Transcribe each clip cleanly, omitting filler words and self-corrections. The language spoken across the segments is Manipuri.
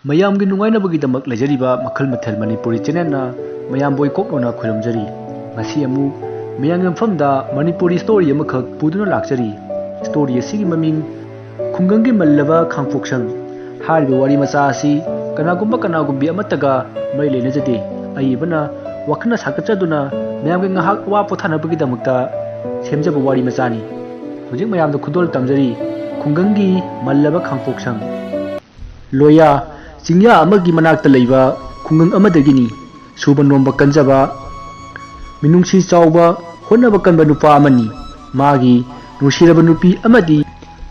ꯃꯌꯥꯝꯒꯤ ꯅꯨꯡꯉꯥꯏꯅꯕꯒꯤꯗꯃꯛ ꯂꯩꯖꯔꯤꯕ ꯃꯈꯜ ꯃꯊꯦꯜ ꯃꯅꯤꯄꯨꯔꯤ ꯆꯦꯅꯦꯜꯅ ꯃꯌꯥꯝꯕꯨ ꯏꯀꯣꯛꯅꯅ ꯈꯨꯔꯨꯝꯖꯔꯤ꯫ ꯉꯁꯤ ꯑꯃꯨꯛ ꯃꯌꯥꯝꯒꯤ ꯃꯐꯝꯗ ꯃꯅꯤꯄꯨꯔꯤ ꯁ꯭ꯇꯣꯔꯤ ꯑꯃꯈꯛ ꯄꯨꯗꯨꯅ ꯂꯥꯛꯆꯔꯤ꯫ ꯁ꯭ꯇꯣꯔꯤ ꯑꯁꯤꯒꯤ ꯃꯃꯤꯡ ꯈꯨꯡꯒꯪꯒꯤ ꯃꯜꯂꯕ ꯈꯥꯡꯄꯣꯛꯁꯪ꯫ ꯍꯥꯏꯔꯤꯕ ꯋꯥꯔꯤ ꯃꯆꯥ ꯑꯁꯤ ꯀꯅꯥꯒꯨꯝꯕꯤ ꯑꯃꯠꯇꯒ ꯃꯔꯤ ꯂꯩꯅꯖꯗꯦ꯫ ꯑꯏꯕꯅ ꯋꯥꯈꯜꯅ ꯁꯥꯒꯠꯆꯗꯨꯅ ꯃꯌꯥꯝꯒꯤ ꯉꯥꯏꯍꯥꯛ ꯑꯋꯥ ꯄꯣꯊꯥꯅꯕꯒꯤꯗꯃꯛꯇ ꯁꯦꯝꯖꯕ ꯋꯥꯔꯤ ꯃꯆꯥꯅꯤ꯫ ꯍꯧꯖꯤꯛ ꯃꯌꯥꯝꯗ ꯈꯨꯗꯣꯜ ꯇꯝꯖꯔꯤ ꯈꯨꯡꯒꯪꯒꯤ ꯃꯜꯂꯕ ꯈꯥꯡꯄꯣꯛꯁꯪ꯫ ꯂꯣꯌꯥ ꯆꯤꯡꯌꯥ ꯑꯃꯒꯤ ꯃꯅꯥꯛꯇ ꯂꯩꯕ ꯈꯨꯡꯒꯪ ꯑꯃꯗꯒꯤꯅꯤ꯫ ꯁꯨꯕ ꯅꯣꯝꯕ ꯀꯟꯖꯕ, ꯃꯤꯅꯨꯡꯁꯤ ꯆꯥꯎꯕ, ꯍꯣꯠꯅꯕ ꯀꯟꯕ ꯅꯨꯄꯥ ꯑꯃꯅꯤ꯫ ꯃꯥꯒꯤ ꯅꯨꯡꯁꯤꯔꯕ ꯅꯨꯄꯤ ꯑꯃꯗꯤ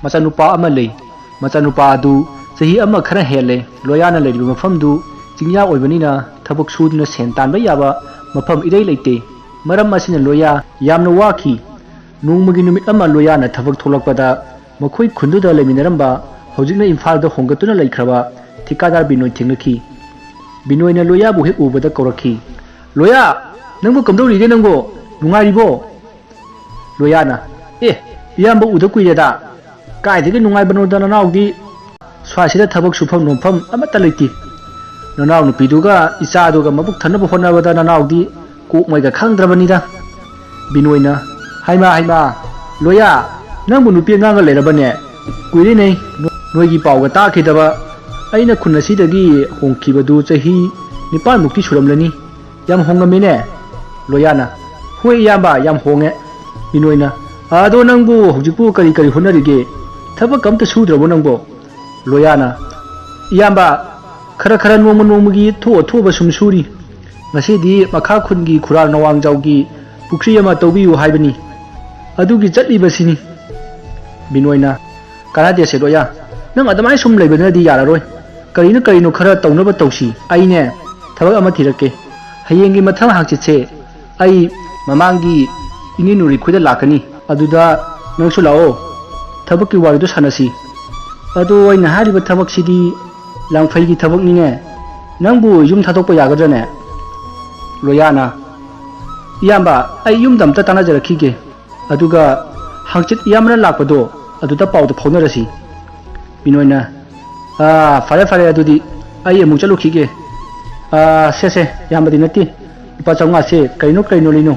ꯃꯆꯥꯅꯨꯄꯥ ꯑꯃ ꯂꯩ꯫ ꯃꯆꯥꯅꯨꯄꯥ ꯑꯗꯨ ꯆꯍꯤ ꯑꯃ ꯈꯔ ꯍꯦꯜꯂꯦ꯫ ꯂꯣꯌꯥꯅ ꯂꯩꯔꯤꯕ ꯃꯐꯝꯗꯨ ꯆꯤꯡꯌꯥ ꯑꯣꯏꯕꯅꯤꯅ ꯊꯕꯛ ꯁꯨꯗꯨꯅ ꯁꯦꯟ ꯇꯥꯟꯕ ꯌꯥꯕ ꯃꯐꯝ ꯏꯔꯩ ꯂꯩꯇꯦ꯫ ꯃꯔꯝ ꯑꯁꯤꯅ ꯂꯣꯌꯥ ꯌꯥꯝꯅ ꯋꯥꯈꯤ꯫ ꯅꯣꯡꯃꯒꯤ ꯅꯨꯃꯤꯠ ꯑꯃ ꯂꯣꯌꯥꯅ ꯊꯕꯛ ꯊꯣꯛꯂꯛꯄꯗ ꯃꯈꯣꯏ ꯈꯨꯟꯗꯨꯗ ꯂꯩꯃꯤꯟꯅꯔꯝꯕ ꯍꯧꯖꯤꯛꯅ ꯏꯝꯐꯥꯜꯗ ꯍꯣꯡꯒꯠꯇꯨꯅ ꯂꯩꯈ꯭ꯔꯕ ꯊꯤꯀꯥꯗꯥꯔ ꯕꯤꯅꯣꯏ ꯊꯦꯡꯅꯈꯤ꯫ ꯕꯤꯅꯣꯏꯅ ꯂꯣꯌꯥꯕꯨ ꯍꯦꯛ ꯎꯕꯗ ꯀꯧꯔꯛꯈꯤ꯫ "ꯂꯣꯌꯥ, ꯅꯪꯕꯨ ꯀꯝꯗꯧꯔꯤꯒꯦ ꯅꯪꯕꯨ? ꯅꯨꯡꯉꯥꯏꯔꯤꯕꯣ?" ꯂꯣꯌꯥꯅ ꯏꯌꯥꯝꯕ ꯎꯗ ꯀꯨꯏꯔꯦꯗ." "ꯀꯥꯏꯗꯒꯤ ꯅꯨꯡꯉꯥꯏꯕꯅꯣꯗ ꯅꯅꯥꯎꯗꯤ, ꯁ꯭ꯋꯥꯏꯁꯤꯗ ꯊꯕꯛ ꯁꯨꯐꯝ ꯅꯣꯝꯐꯝ ꯑꯃꯠꯇ ꯂꯩꯇꯦ꯫ ꯅꯅꯥꯎ ꯅꯨꯄꯤꯗꯨꯒ ꯏꯆꯥꯗꯨꯒ ꯃꯕꯨꯛ ꯊꯟꯅꯕ ꯍꯣꯠꯅꯕꯗ ꯅꯅꯥꯎꯗꯤ ꯀꯣꯛ ꯃꯩꯒ ꯈꯪꯗ꯭ꯔꯕꯅꯤꯗ." ꯕꯤꯅꯣꯏꯅ "ꯍꯩꯃꯥ, ꯂꯣꯌꯥ, ꯅꯪꯕꯨ ꯅꯨꯄꯤ ꯑꯉꯥꯡꯒ ꯂꯩꯔꯕꯅꯦ? ꯀꯨꯏꯔꯦꯅꯦ ꯅꯣꯏꯒꯤ ꯄꯥꯎꯒ ꯇꯥꯈꯤꯗꯕ꯫ ꯑꯩꯅ ꯈꯨꯟ ꯑꯁꯤꯗꯒꯤ ꯍꯣꯡꯈꯤꯕꯗꯨ ꯆꯍꯤ 9ꯃꯨꯛꯇꯤ ꯁꯨꯔꯝꯂꯅꯤ꯫ ꯌꯥꯝ ꯍꯣꯡꯉꯝꯃꯤꯅꯦ." ꯂꯣꯌꯥꯅ "ꯍꯣꯏ ꯏꯌꯥꯝꯕ, ꯌꯥꯝ ꯍꯣꯡꯉꯦ." ꯕꯤꯅꯣꯏꯅ "ꯑꯗꯣ ꯅꯪꯕꯨ ꯍꯧꯖꯤꯛꯄꯨ ꯀꯔꯤ ꯍꯣꯠꯅꯔꯤꯒꯦ? ꯊꯕꯛ ꯑꯝꯇ ꯁꯨꯗ꯭ꯔꯕꯣ ꯅꯪꯕꯣ?" ꯂꯣꯌꯥꯅ "ꯏꯌꯥꯝꯕ, ꯈꯔ ꯅꯣꯡꯃꯒꯤ ꯊꯣꯛꯑ ꯁꯨꯝ ꯁꯨꯔꯤ꯫ ꯉꯁꯤꯗꯤ ꯃꯈꯥ ꯈꯨꯟꯒꯤ ꯈꯨꯔꯥ ꯅꯋꯥꯡꯖꯥꯎꯒꯤ ꯄꯨꯈ꯭ꯔꯤ ꯑꯃ ꯇꯧꯕꯤꯌꯨ ꯍꯥꯏꯕꯅꯤ, ꯑꯗꯨꯒꯤ ꯆꯠꯂꯤꯕꯁꯤꯅꯤ." ꯕꯤꯅꯣꯏꯅ "ꯀꯥꯟꯅꯗꯦꯁꯦ ꯂꯣꯌꯥ, ꯅꯪ ꯑꯗꯨꯃꯥꯏꯅ ꯁꯨꯝ ꯂꯩꯕꯅꯗꯤ ꯌꯥꯔꯔꯣꯏ꯫ ꯀꯔꯤꯅꯣ ꯈꯔ ꯇꯧꯅꯕ ꯇꯧꯁꯤ꯫ ꯑꯩꯅꯦ ꯊꯕꯛ ꯑꯃ ꯊꯤꯔꯛꯀꯦ꯫ ꯍꯌꯦꯡꯒꯤ ꯃꯊꯪ ꯍꯥꯡꯆꯤꯠꯁꯦ ꯑꯩ ꯃꯃꯥꯡꯒꯤ ꯏꯅꯦ ꯅꯨꯔꯤꯈꯣꯏꯗ ꯂꯥꯛꯀꯅꯤ꯫ ꯑꯗꯨꯗ ꯅꯪꯁꯨ ꯂꯥꯛꯑꯣ, ꯊꯕꯛꯀꯤ ꯋꯥꯔꯤꯗꯣ ꯁꯥꯟꯅꯁꯤ꯫ ꯑꯗꯣ ꯑꯩꯅ ꯍꯥꯏꯔꯤꯕ ꯊꯕꯛꯁꯤꯗꯤ ꯂꯥꯡꯐꯩꯒꯤ ꯊꯕꯛꯅꯤꯅꯦ, ꯅꯪꯕꯨ ꯌꯨꯝ ꯊꯥꯗꯣꯛꯄ ꯌꯥꯒꯗ꯭ꯔꯅꯦ?" ꯂꯣꯌꯥꯅ "ꯏꯌꯥꯝꯕ, ꯑꯩ ꯌꯨꯝꯗ ꯑꯝꯇ ꯇꯥꯟꯅꯖꯔꯛꯈꯤꯒꯦ, ꯑꯗꯨꯒ ꯍꯥꯡꯆꯤꯠ ꯏꯌꯥꯝꯕꯅ ꯂꯥꯛꯄꯗꯣ ꯑꯗꯨꯗ ꯄꯥꯎꯗꯣ ꯐꯥꯎꯅꯔꯁꯤ." ꯕꯤꯅꯣꯏꯅ "ꯐꯔꯦ ꯑꯗꯨꯗꯤ ꯑꯩ ꯑꯃꯨꯛ ꯆꯠꯂꯨꯈꯤꯒꯦ꯫ ꯁꯦ, ꯏꯌꯥꯝꯕꯗꯤ ꯅꯠꯇꯦ, ꯂꯨꯄꯥ 500ꯁꯦ ꯀꯩꯅꯣ ꯂꯩꯅꯣ."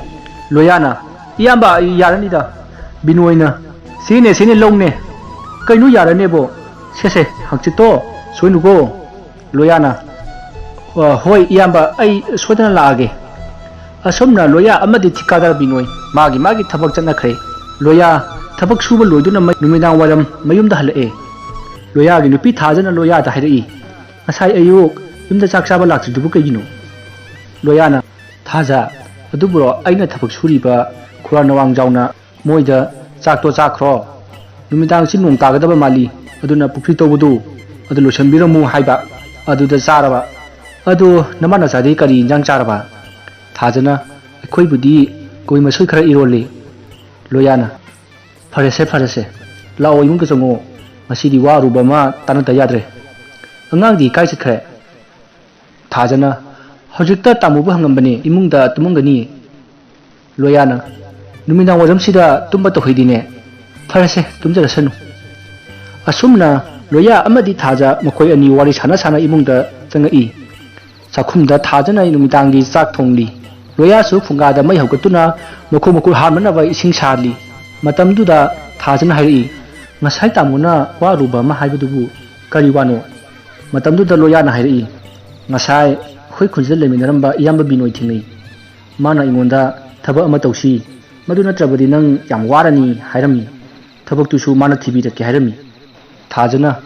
ꯂꯣꯌꯥꯅ "ꯏꯌꯥꯝꯕ, ꯌꯥꯔꯅꯤꯗ." ꯕꯤꯅꯣꯏꯅ "ꯁꯤꯅꯦ ꯂꯧꯅꯦ." "ꯀꯩꯅꯣ ꯌꯥꯔꯅꯦꯕꯣ? ꯁꯦ, ꯍꯥꯡꯆꯤꯠꯇꯣ ꯁꯣꯏꯅꯨꯀꯣ." ꯂꯣꯌꯥꯅ "ꯍꯣꯏ ꯏꯌꯥꯝꯕ, ꯑꯩ ꯁꯣꯏꯗꯅ ꯂꯥꯛꯑꯒꯦ." ꯑꯁꯨꯝꯅ ꯂꯣꯌꯥ ꯑꯃꯗꯤ ꯊꯤꯀꯥꯗꯥꯔ ꯕꯤꯅꯣꯏ ꯃꯥꯒꯤ ꯊꯕꯛ ꯆꯠꯅꯈ꯭ꯔꯦ꯫ ꯂꯣꯌꯥ ꯊꯕꯛ ꯁꯨꯕ ꯂꯣꯏꯗꯨꯅ ꯅꯨꯃꯤꯗꯥꯡ ꯋꯥꯏꯔꯝ ꯃꯌꯨꯝꯗ ꯍꯜꯂꯛꯑꯦ꯫ ꯂꯣꯌꯥꯒꯤ ꯅꯨꯄꯤ ꯊꯥꯖꯅ ꯂꯣꯌꯥꯗ ꯍꯥꯏꯔꯛꯏ, "ꯉꯁꯥꯏ ꯑꯌꯨꯛ ꯌꯨꯝꯗ ꯆꯥꯛ ꯆꯥꯕ ꯂꯥꯛꯇ꯭ꯔꯤꯗꯨꯕꯨ ꯀꯩꯒꯤꯅꯣ?" ꯂꯣꯌꯥꯅ "ꯊꯥꯖ, ꯑꯗꯨꯕꯨꯔꯣ ꯑꯩꯅ ꯊꯕꯛ ꯁꯨꯔꯤꯕ ꯈꯨꯔꯥ ꯅꯋꯥꯡꯖꯥꯎꯅ ꯃꯣꯏꯗ ꯆꯥꯛꯇꯣ ꯆꯥꯈ꯭ꯔꯣ, ꯅꯨꯃꯤꯗꯥꯡꯁꯤ ꯅꯣꯡ ꯇꯥꯒꯗꯕ ꯃꯥꯜꯂꯤ, ꯑꯗꯨꯅ ꯄꯨꯈ꯭ꯔꯤ ꯇꯧꯕꯗꯨ ꯑꯗꯨ ꯂꯣꯏꯁꯤꯟꯕꯤꯔꯝꯃꯨ ꯍꯥꯏꯕ, ꯑꯗꯨꯗ ꯆꯥꯔꯕ꯫ ꯑꯗꯣ ꯅꯃꯥ ꯅꯆꯥꯗꯤ ꯀꯔꯤ ꯏꯟꯖꯥꯡ ꯆꯥꯔꯕ?" ꯊꯥꯖꯅ "ꯑꯩꯈꯣꯏꯕꯨꯗꯤ ꯀꯣꯕꯤ ꯃꯁꯣꯏ ꯈꯔ ꯏꯔꯣꯜꯂꯤ." ꯂꯣꯌꯥꯅ ꯐꯔꯦꯁꯦ, ꯂꯥꯛꯑꯣ ꯏꯃꯨꯡꯗ ꯆꯪꯉꯣ, ꯉꯁꯤꯗꯤ ꯋꯥ ꯑꯔꯨꯕ ꯑꯃ ꯇꯥꯟꯅꯗ ꯌꯥꯗ꯭ꯔꯦ꯫ ꯑꯉꯥꯡꯗꯤ ꯀꯥꯏ ꯆꯠꯈ꯭ꯔꯦ?" ꯊꯥꯖꯅ "ꯍꯧꯖꯤꯛꯇ ꯇꯥꯃꯣꯕꯨ ꯍꯪꯉꯝꯕꯅꯦ, ꯏꯃꯨꯡꯗ ꯇꯨꯝꯃꯝꯒꯅꯤ." ꯂꯣꯌꯥꯅ "ꯅꯨꯃꯤꯗꯥꯡ ꯋꯥꯏꯔꯝꯁꯤꯗ ꯇꯨꯝꯕ ꯇꯧꯍꯩꯗꯦꯅꯦ, ꯐꯔꯦꯁꯦ ꯇꯨꯝꯖꯔꯁꯅꯨ." ꯑꯁꯨꯝꯅ ꯂꯣꯌꯥ ꯑꯃꯗꯤ ꯊꯥꯖ ꯃꯈꯣꯏ ꯑꯅꯤ ꯋꯥꯔꯤ ꯁꯥꯟꯅ ꯏꯃꯨꯡꯗ ꯆꯪꯉꯛꯏ꯫ ꯆꯥꯛꯈꯨꯝꯗ ꯊꯥꯖꯅ ꯅꯨꯃꯤꯗꯥꯡꯒꯤ ꯆꯥꯛ ꯊꯣꯡꯂꯤ꯫ ꯂꯣꯌꯥꯁꯨ ꯐꯨꯡꯒꯥꯗ ꯃꯩ ꯍꯧꯒꯠꯇꯨꯅ ꯃꯈꯣꯡ ꯍꯥꯝꯅꯅꯕ ꯏꯁꯤꯡ ꯁꯥꯍꯜꯂꯤ꯫ ꯃꯇꯝꯗꯨꯗ ꯊꯥꯖꯅ ꯍꯥꯏꯔꯛꯏ, "ꯉꯁꯥꯏ ꯇꯥꯃꯣꯅ ꯋꯥ ꯑꯔꯨꯕ ꯑꯃ ꯍꯥꯏꯕꯗꯨꯕꯨ ꯀꯔꯤ ꯋꯥꯅꯣ?" ꯃꯇꯝꯗꯨꯗ ꯂꯣꯌꯥꯅ ꯍꯥꯏꯔꯛꯏ, "ꯉꯁꯥꯏ ꯑꯩꯈꯣই ꯈꯨꯟꯁꯤꯗ ꯂꯩꯃꯤꯟꯅꯔꯝꯕ ꯏꯌꯥꯝꯕ ꯕꯤꯅꯣꯏ ꯊꯦꯡꯅꯩ꯫ ꯃꯥꯅ ꯑꯩꯉꯣꯟꯗ ꯊꯕꯛ ꯑꯃ ꯇꯧꯁꯤ, ꯃꯗꯨ ꯅꯠꯇ꯭ꯔꯕꯗꯤ ꯅꯪ ꯌꯥꯝ ꯋꯥꯔꯅꯤ ꯍꯥꯏꯔꯝꯃꯤ꯫ ꯊꯕꯛꯇꯨꯁꯨ ꯃꯥꯅ ꯊꯤꯕꯤꯔꯛꯀꯦ ꯍꯥꯏꯔꯝꯃꯤ." ꯊꯥꯖꯅ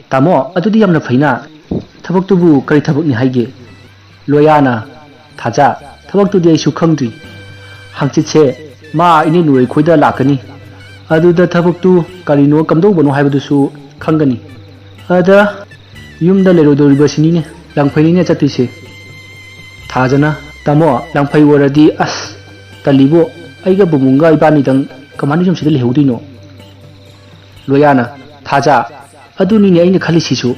"ꯇꯥꯃꯣ, ꯑꯗꯨꯗꯤ ꯌꯥꯝꯅ ꯐꯩꯅ, ꯊꯕꯛꯇꯨꯕꯨ ꯀꯔꯤ ꯊꯕꯛꯅꯤ ꯍꯥꯏꯒꯦ?" ꯂꯣꯌꯥꯅ "ꯊꯥꯖ, ꯊꯕꯛꯇꯨꯗꯤ ꯑꯩꯁꯨ ꯈꯪꯗ꯭ꯔꯤ. ꯍꯥꯡꯆꯤꯠꯁꯦ ꯃꯥ ꯏꯅꯦ ꯅꯨꯔꯩꯈꯣꯏꯗ ꯂꯥꯛꯀꯅꯤ. ꯑꯗꯨꯗ ꯊꯕꯛꯇꯨ ꯀꯔꯤꯅꯣ ꯀꯝꯗꯧꯕꯅꯣ ꯍꯥꯏꯕꯗꯨꯁꯨ ꯈꯪꯒꯅꯤ. ꯑꯗ ꯌꯨꯝꯗ ꯂꯩꯔꯣꯏꯗꯧꯔꯤꯕꯁꯤꯅꯤꯅꯦ, ꯂꯥꯡꯐꯩꯅꯤꯅꯦ ꯆꯠꯇꯣꯏꯁꯦ." ꯊꯥꯖꯅ "ꯇꯥꯃꯣ, ꯂꯥꯡꯐꯩ ꯑꯣꯏꯔꯗꯤ ꯑꯁ ꯇꯜꯂꯤꯕꯣ, ꯑꯩꯒ ꯕꯨꯡꯕꯨꯡꯒ ꯏꯕꯥꯅꯤꯗꯪ ꯀꯃꯥꯏꯅ ꯌꯨꯝꯁꯤꯗ ꯂꯩꯍꯧꯗꯣꯏꯅꯣ?" ꯂꯣꯌꯥꯅ "ꯊꯥꯖ, ꯑꯗꯨꯅꯤꯅꯦ ꯑꯩꯅ ꯈꯜꯂꯤꯁꯤꯁꯨ.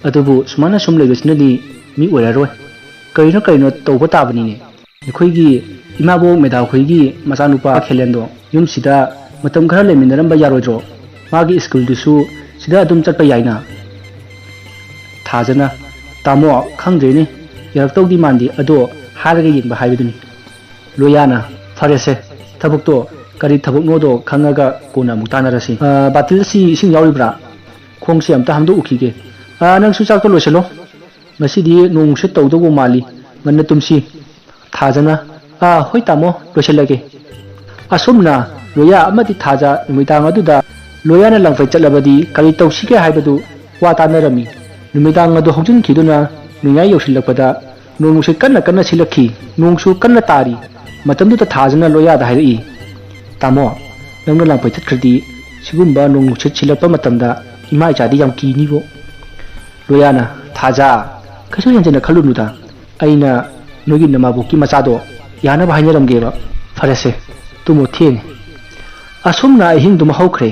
ꯑꯗꯨꯕꯨ ꯁꯨꯃꯥꯏꯅ ꯁꯨꯝ ꯂꯩꯕꯁꯤꯅꯗꯤ ꯃꯤ ꯑꯣꯏꯔꯔꯣꯏ. ꯀꯔꯤꯅꯣ ꯇꯧꯕ ꯇꯥꯕꯅꯤꯅꯦ. ꯑꯩꯈꯣꯏꯒꯤ ꯏꯃꯥꯕꯣꯛ ꯃꯦꯗꯥꯈꯣꯏꯒꯤ ꯃꯆꯥꯅꯨꯄꯥ ꯈꯦꯂꯦꯟꯗꯣ ꯌꯨꯝꯁꯤꯗ ꯃꯇꯝ ꯈꯔ ꯂꯩꯃꯤꯟꯅꯔꯝꯕ ꯌꯥꯔꯣꯏꯗ꯭ꯔꯣ? ꯃꯥꯒꯤ ꯁ꯭ꯀꯨꯜꯗꯨꯁꯨ ꯁꯤꯗ ꯑꯗꯨꯝ ꯆꯠꯄ ꯌꯥꯏꯅ." ꯊꯥꯖꯅ ꯇꯥꯃꯣ ꯈꯪꯗ꯭ꯔꯦꯅꯦ ꯌꯥꯔꯛꯇꯧꯗꯤ ꯃꯥꯟꯗꯦ ꯑꯗꯣ ꯍꯥꯏꯔꯒ ꯌꯦꯡꯕ ꯍꯥꯏꯕꯗꯨꯅꯤ ꯂꯣꯌꯥꯅ ꯐꯔꯦꯁꯦ ꯊꯕꯛꯇꯣ ꯀꯔꯤ ꯊꯕꯛꯅꯣꯗꯣ ꯈꯪꯉꯒ ꯀꯣꯟꯅ ꯑꯃꯨꯛ ꯇꯥꯟꯅꯔꯁꯤ ꯕꯥꯇꯤꯜꯁꯤ ꯏꯁꯤꯡ ꯌꯥꯎꯔꯤꯕ꯭ꯔꯥ ꯈꯣꯡꯁꯦ ꯑꯝꯇ ꯍꯥꯝꯗꯣꯛꯎꯈꯤꯒꯦ ꯅꯪꯁꯨ ꯆꯥꯛꯇꯣ ꯂꯣꯏꯁꯤꯜꯂꯣ ꯉꯁꯤꯗꯤ ꯅꯣꯡꯁꯦ ꯇꯧꯗꯧꯕ ꯃꯥꯜꯂꯤ ꯉꯟꯅ ꯇꯨꯝꯁꯤ ꯊꯥꯖꯅ ꯍꯣꯏ ꯇꯥꯃꯣ ꯂꯣꯏꯁꯤꯜꯂꯒꯦ ꯑꯁꯨꯝꯅ ꯂꯣꯌꯥ ꯑꯃꯗꯤ ꯊꯥꯖ ꯅꯨꯃꯤꯗꯥꯡ ꯑꯗꯨꯗ ꯂꯣꯌꯥꯅ ꯂꯪꯐꯩ ꯆꯠꯂꯕꯗꯤ ꯀꯔꯤ ꯇꯧꯁꯤꯒꯦ ꯍꯥꯏꯕꯗꯨ ꯋꯥ ꯇꯥꯟꯅꯔꯝꯃꯤ ꯅꯨꯃꯤꯗꯥꯡ ꯑꯗꯨ ꯍꯧꯖꯤꯟꯈꯤꯗꯨꯅ ꯅꯨꯡꯌꯥꯏ ꯌꯧꯁꯤꯜꯂꯛꯄꯗ ꯅꯣꯡꯁꯦ ꯀꯟꯅ ꯀꯟꯅ ꯁꯤꯜꯂꯛꯈꯤ ꯅꯣꯡꯁꯨ ꯀꯟꯅ ꯇꯥꯔꯤ ꯃꯇꯝꯗꯨꯗ ꯊꯥꯖꯅ ꯂꯣꯌꯥꯗ ꯍꯥꯏꯔꯛꯏ ꯇꯥꯃꯣ ꯅꯪꯅ ꯂꯪꯐꯩ ꯆꯠꯈ꯭ꯔꯗꯤ ꯁꯤꯒꯨꯝꯕ ꯅꯣꯡ ꯅꯨꯡꯁꯤꯠ ꯁꯤꯜꯂꯛꯄ ꯃꯇꯝꯗ ꯏꯃꯥ ꯏꯆꯥꯗꯤ ꯌꯥꯝ ꯀꯤꯅꯤꯕꯣ ꯂꯣꯌꯥꯅ ꯊꯥꯖ ꯀꯩꯁꯨ ꯍꯦꯟꯖꯟꯅ ꯈꯜꯂꯨꯅꯨꯗ ꯑꯩꯅ ꯅꯣꯏꯒꯤ ꯅꯃꯥꯕꯣꯛꯀꯤ ꯃꯆꯥꯗꯣ ꯌꯥꯅꯕ ꯍꯥꯏꯅꯔꯝꯒꯦꯕ ꯐꯔꯦꯁꯦ ꯇꯨꯝꯃꯨ ꯊꯦꯡꯉꯦ ꯑꯁꯨꯝꯅ ꯑꯍꯤꯡꯗꯨꯃ ꯍꯧꯈ꯭ꯔꯦ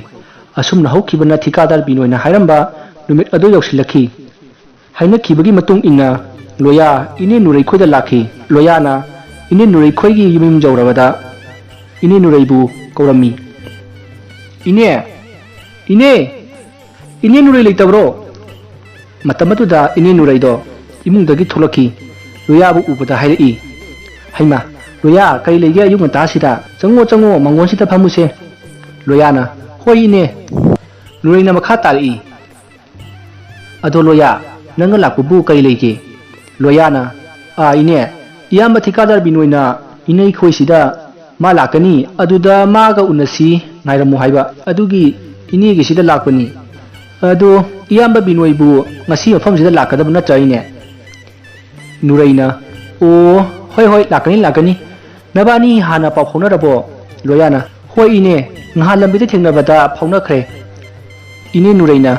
ꯑꯁꯨꯝꯅ ꯍꯧꯈꯤꯕꯅ ꯊꯤꯀꯥꯗꯥꯔ ꯕꯤꯅꯣꯏꯅ ꯍꯥꯏꯔꯝꯕ ꯅꯨꯃꯤꯠ ꯑꯗꯨ ꯌꯧꯁꯤꯜꯂꯛꯈꯤ ꯍꯥꯏꯅꯈꯤꯕꯒꯤ ꯃꯇꯨꯡ ꯏꯟꯅ ꯂꯣꯌꯥ ꯏꯅꯦ ꯅꯨꯔꯩꯈꯣꯏꯗ ꯂꯥꯛꯈꯤ ꯂꯣꯌꯥꯅ ꯏꯅꯦ ꯅꯨꯔꯩꯈꯣꯏꯒꯤ ꯌꯨꯝ ꯌꯧꯔꯕꯗ ꯏꯅꯦ ꯅꯨꯔꯩꯕꯨ ꯀꯧꯔꯝꯃꯤ ꯏꯅꯦ ꯏꯅꯦ ꯏꯅꯦ ꯅꯨꯔꯩ ꯂꯩꯇꯕ꯭ꯔꯣ ꯃꯇꯝ ꯑꯗꯨꯗ ꯏꯅꯦ ꯅꯨꯔꯩꯗꯣ ꯏꯃꯨꯡꯗꯒꯤ ꯊꯣꯛꯂꯛꯈꯤ ꯂꯣꯌꯥꯕꯨ ꯎꯕꯗ ꯍꯥꯏꯔꯛꯏ ꯍꯩꯃꯥ ꯂꯣꯌꯥ ꯀꯔꯤ ꯂꯩꯒꯦ ꯑꯌꯨꯛ ꯉꯟꯇꯥꯁꯤꯗ ꯆꯪꯉꯣ ꯆꯪꯉꯣ ꯃꯥꯡꯒꯣꯟꯁꯤꯗ ꯐꯝꯃꯨꯁꯦ ꯂꯣꯌꯥꯅ ꯍꯣꯏ ꯏꯅꯦ ꯅꯨꯔꯩꯅ ꯃꯈꯥ ꯇꯥꯔꯛꯏ ꯑꯗꯣ ꯂꯣꯌꯥ ꯅꯪꯅ ꯂꯥꯛꯄꯕꯨ ꯀꯔꯤ ꯂꯩꯒꯦ ꯂꯣꯌꯥꯅ ꯏꯅꯦ ꯏꯌꯥꯝꯕ ꯊꯤꯀꯥꯗꯥꯔ ꯕꯤꯅꯣꯏꯅ ꯏꯅꯩꯈꯣꯏꯁꯤꯗ ꯃꯥ ꯂꯥꯛꯀꯅꯤ ꯑꯗꯨꯗ ꯃꯥꯒ ꯎꯅꯁꯤ ꯉꯥꯏꯔꯝꯃꯨ ꯍꯥꯏꯕ ꯑꯗꯨꯒꯤ ꯏꯅꯦꯒꯤꯁꯤꯗ ꯂꯥꯛꯄꯅꯤ ꯑꯗꯣ ꯏꯌꯥꯝꯕ ꯕꯤꯅꯣꯏꯕꯨ ꯉꯁꯤ ꯃꯐꯝꯁꯤꯗ ꯂꯥꯛꯀꯗꯕ ꯅꯠꯇ꯭ꯔꯥ ꯏꯅꯦ ꯅꯨꯔꯩꯅ ꯑꯣ ꯍꯣꯏ ꯂꯥꯛꯀꯅꯤ ꯂꯥꯛꯀꯅꯤ ꯅꯕꯥꯅꯤ ꯍꯥꯟꯅ ꯄꯥꯎ ꯐꯥꯎꯅꯔꯕꯣ ꯂꯣꯌꯥꯅ ꯍꯣꯏ ꯏꯅꯦ ꯅꯍꯥꯟ ꯂꯝꯕꯤꯗ ꯊꯦꯡꯅꯕꯗ ꯐꯥꯎꯅꯈ꯭ꯔꯦ ꯏꯅꯦ ꯅꯨꯔꯩꯅ